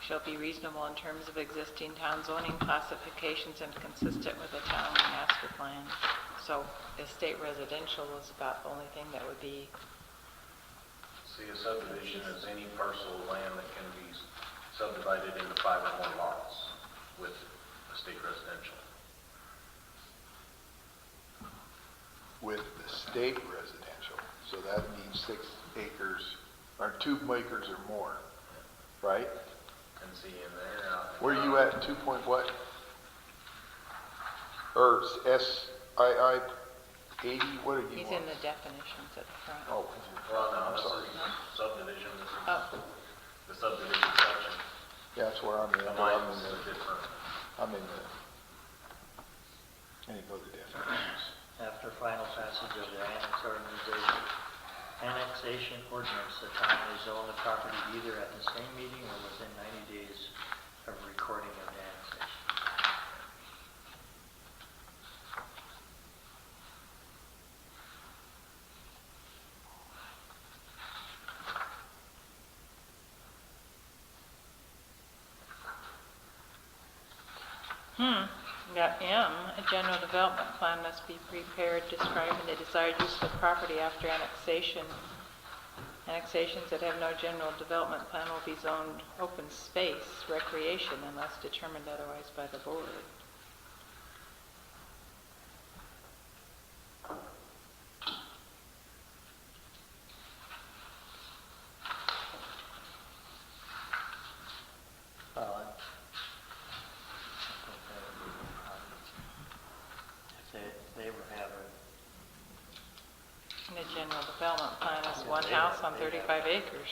shall be reasonable in terms of existing town zoning classifications and consistent with the town master plan. So estate residential is about the only thing that would be, See, a subdivision is any parcel of land that can be subdivided into 5 or more lots with estate residential. With the state residential, so that means 6 acres, or 2 acres or more, right? And see in there. Where are you at, 2 point what? Or SII 80, what are you he's on? in the definitions at the front. Oh, Well, no, I'm this sorry. is subdivision, this is Oh, the subdivision section. Yeah, that's where I'm in. Mine is different. I'm in the, I didn't go to the definitions. After final passage of the annexation ordinance, the town may zone the property either at the same meeting or within 90 days of recording of the annexation. Got M, a general development plan must be prepared describing the desired use of the property after annexation. Annexations that have no general development plan will be zoned open space, recreation, unless determined otherwise by the board. Well, I think that would be a problem. If they were having, And the general development plan is one house on 35 acres.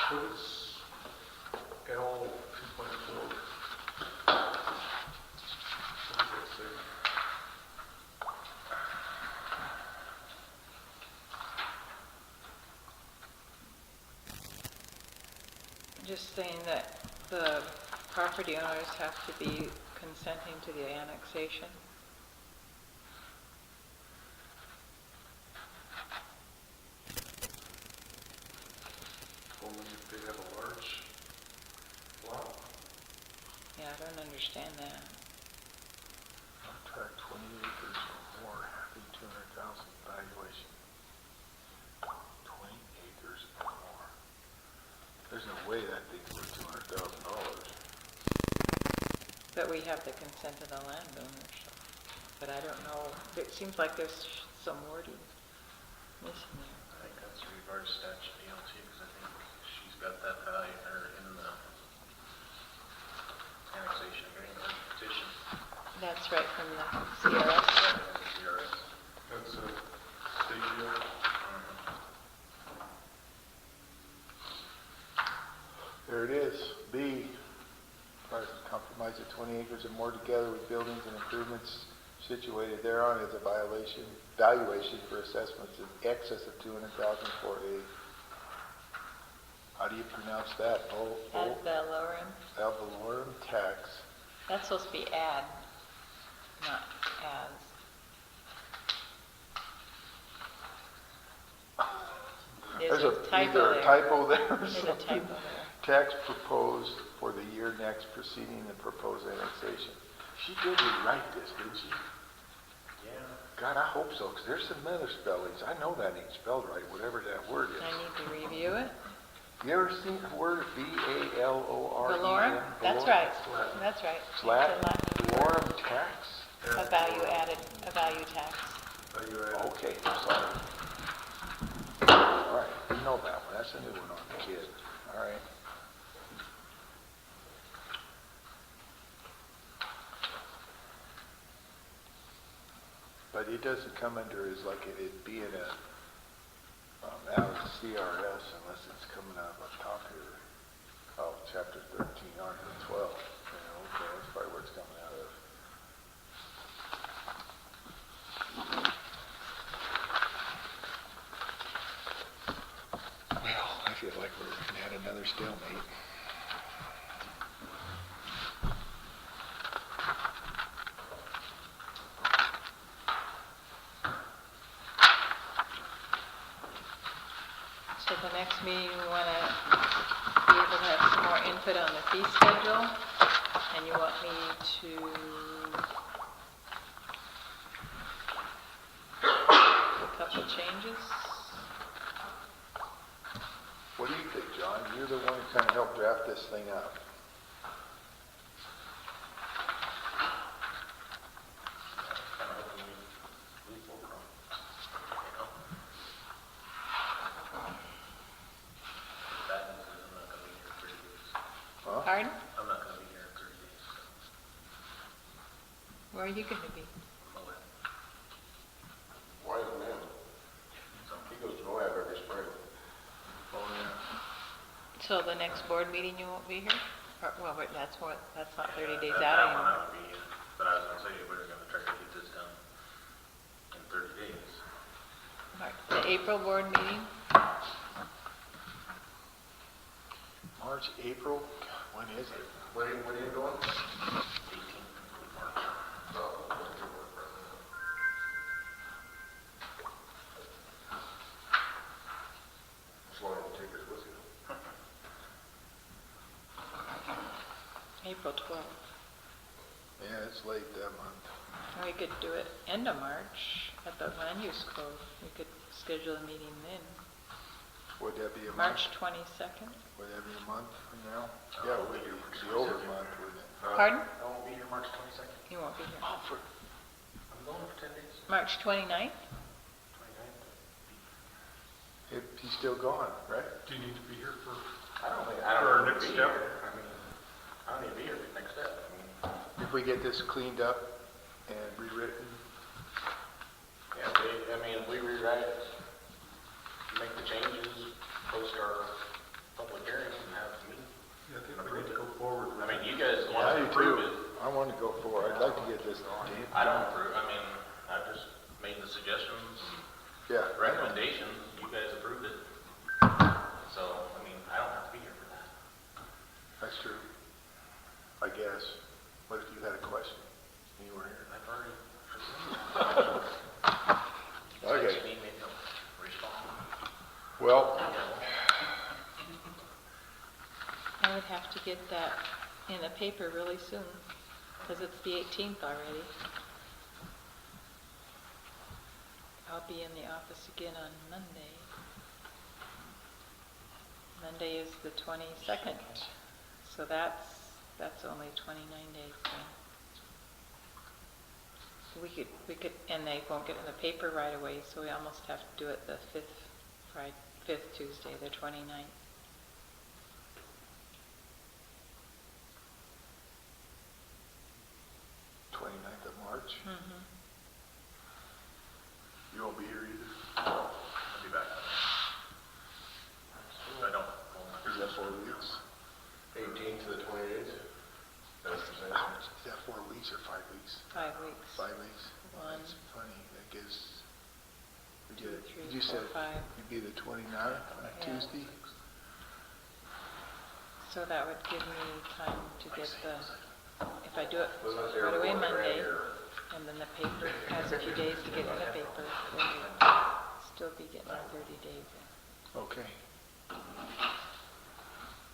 What is L 2.4? What does that say? Just saying that the property owners have to be consenting to the annexation. Only if they have a large lot. Yeah, I don't understand that. Contract 20 acres or more, having 200,000 valuation. 20 acres or more. There's no way that thing's worth $200,000. But we have the consent of the landowners. But I don't know, it seems like there's some wording missing there. I think that's a reverse statute deal too, because I think she's got that value, or in the annexation agreement or petition. That's right from the CRS. CRS. That's a review. There it is. B, compromise of 20 acres or more together with buildings and improvements situated thereon as a valuation for assessments in excess of 200,000 for a, how do you pronounce that? Ad valorem. Ad valorem tax. That's supposed to be ad, not as. There's a typo either there. a typo there or There's a something. typo there. Tax proposed for the year next preceding the proposed annexation. She did rewrite this, didn't she? Yeah. God, I hope so, because there's some other spellings. I know that ain't spelled right, whatever that word is. I need to review it. You ever seen the word V-A-L-O-R-E-M? Valorem? That's right. That's right. Flat, It's a Latin valorem tax? word. A value added, a value tax. Okay, sorry. All right, you know that one. That's a new one on the kid. All right. But it doesn't come under as like it being a, out of CRS unless it's coming out of a top here. Oh, chapter 13, article 12. Yeah, okay, that's probably where it's coming out of. Well, I feel like we're at another stalemate. So the next meeting, we want to be able to have some more input on the fee schedule, and you want me to do a couple changes? What do you think, John? You're the one who kind of helped draft this thing up. Kind of hoping we lose more from, That means I'm not gonna be here in 30 days. Huh? Pardon? I'm not gonna be here in 30 days, so. Where are you going to be? Moab. Wise man. He goes to Moab every spring. Oh, yeah. So the next board meeting you won't be here? Or, well, wait, that's not 30 days That out one anymore. I would be in, but I was gonna say, we're gonna try to get this done in 30 days. The April board meeting, March, April? God, when is it? When are you going? 18th of March. As long as you take us with you. April 12th. Yeah, it's late that month. We could do it end of March at the land use code. We could schedule a meeting then. Would that be a month? March 22nd. Would that be a month from now? Yeah, it would be over a month, wouldn't it? Pardon? I won't be here March 22nd. You won't be here. Oh, for, I'm going for 10 days. March 29th? 29th. he's still gone, right? Do you need to be here for, I don't For our need to next be step? here. I mean, I don't need to be here for the next step. I mean, If we get this cleaned up and rewritten, yeah, if we rewrite it, make the changes, post our public hearing and have the meeting. I think we need to go forward with I mean, it. you guys I want do to approve too. it. I want to go forward. I'd like to get this. I don't approve, I mean, I just made the suggestions and Yeah. recommendations, you guys approved it. So, I mean, I don't have to be here for that. That's true. I guess. What if you had a question? You were here. I've already. Okay. You need me to respond. Well, I would have to get that in the paper really soon, because it's the 18th already. I'll be in the office again on Monday. Monday is the 22nd, so that's only 29 days then. We could, and they won't get in the paper right away, so we almost have to do it the 5th Tuesday, the 29th. March. Mm-hmm. You won't be here either. Is that 4 weeks or 5 weeks? 5 weeks. 5 weeks? One. That's funny, that gives, we Two, did, three, you four, said five. it'd be the 29th on Yeah. Tuesday? So that would give me time to get the, if I do it Wasn't right away there Monday, or- and then the paper has a few days to get in the paper, then you still be getting 30 days in. Okay.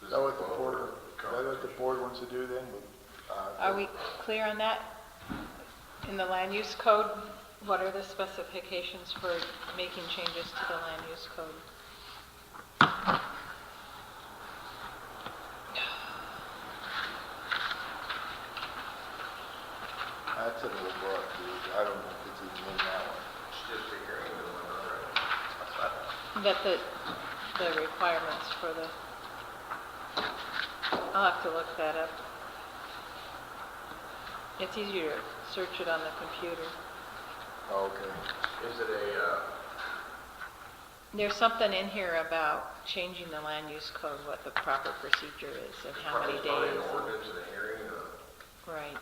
Is that what the board wants to do then? Are we clear on that? In the land use code, what are the specifications for making changes to the land use code? That's a little book, dude. I don't know if it's even in that one. It's just a hearing, and whatnot, right? That the requirements for the, I'll have to look that up. It's easier to search it on the computer. Okay. Is it a, There's something in here about changing the land use code, what the proper procedure is, and how many it's probably days. an ordinance and a hearing, Right,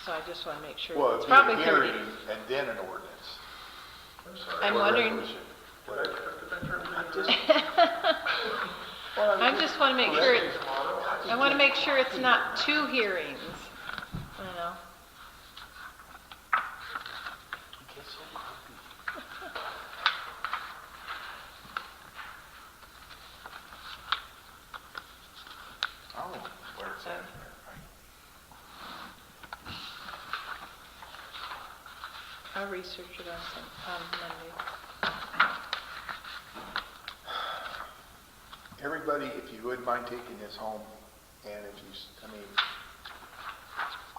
so I just want to make sure. Well, It's it'd be a probably 30. hearing and then an ordinance. I'm sorry. I'm Or a wondering, resolution. Did I turn it I'm in? just, I just want to make sure, I want to make sure it's not 2 hearings, you know? oh, where it's at. I'll research it on Monday. Everybody, if you wouldn't mind taking this home, and if you, I mean,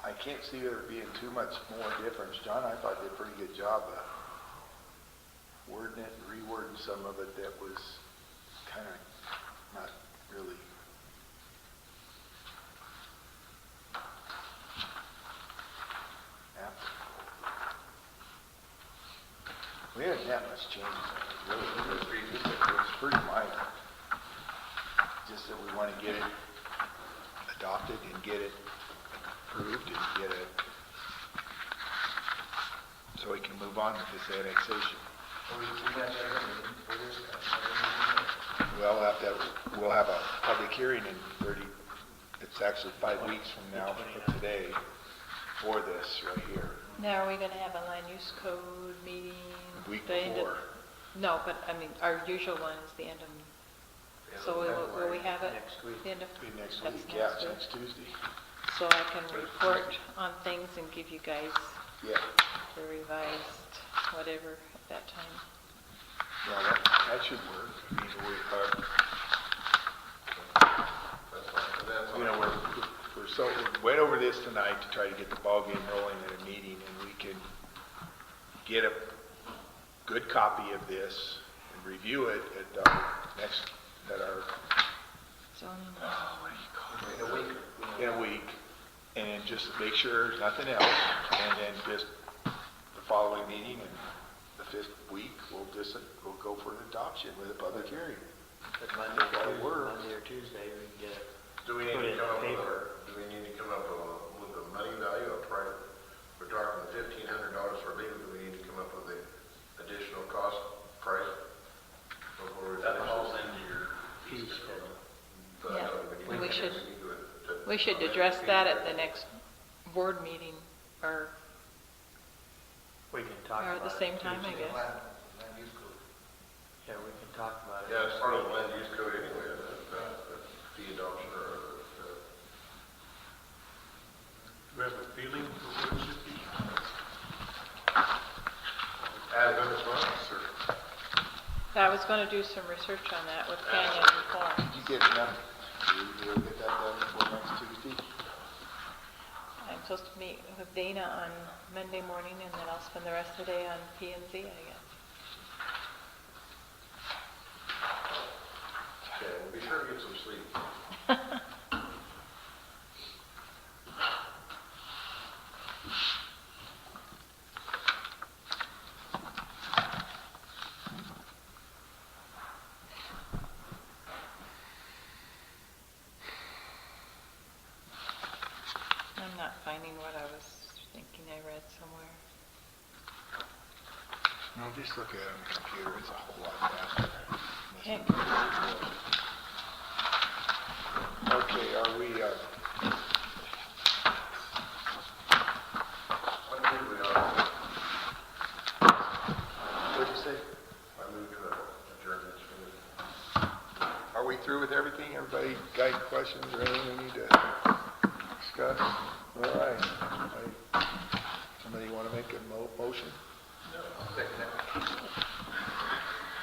I can't see there being too much more difference. John, I thought did a pretty good job of wording it and rewording some of it that was kind of not really applicable. We haven't that much changes. Really, it's pretty minor. Just that we want to get it adopted and get it approved and get it, so we can move on with this annexation. We'll have a public hearing in 30, it's actually 5 weeks from now from today for this right here. Now, are we going to have a land use code meeting? Week the end of- before. No, but I mean, our usual one is the end of, so will we have it? Next week. The end of, Be next that's week, yeah, next week. next Tuesday. So I can report on things and give you guys Yeah, the revised whatever at that time. yeah, that should work. I mean, That's fine. And that's you know, we're went over this tonight to try to get the ballgame rolling at a meeting, and we can get a good copy of this and review it at our Zoning. in a week, and just make sure there's nothing else, and then just the following meeting and the 5th week, we'll go for an adoption with a public hearing. But Monday That'll work. or Tuesday, we can get it. Do we need Put to it in come up the with paper. do we need to come up with a money value, a price? We're talking $1,500 for legal, do we need to come up with the additional cost price? Before we That finish falls this? into your Fee schedule. But Yeah, we we need should- to- We should address that at the next board meeting, or We can talk about it. the same time, I guess. Yeah, we can talk about it. Yeah, it's next part of week. the land use code anyway, the fee adoption or Do we have a feeling for what it should be? adequate response. I was going to do some research on that with Canyon before. Did you get enough? You'll get that done before next Tuesday? I'm supposed to meet with Dana on Monday morning, and then I'll spend the rest of the day on P and Z, I guess. Okay, well, be sure to get some sleep. I'm not finding finding what I was thinking I read somewhere. No, just look at it on the computer, it's a whole lot faster. Heck. Okay, are we, I move we are, what'd you say? I move to adjourn this meeting. Are we through with everything? Everybody got any questions or anything we need to discuss? All right. Somebody want to make a motion?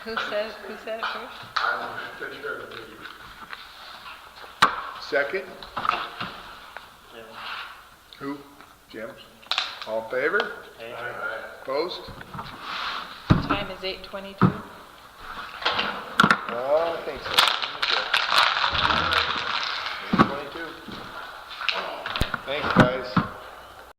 Who said it first? I'm to adjourn the meeting. Second? Who? Jim? All in favor? Hey. Opposed? Time is 8:22.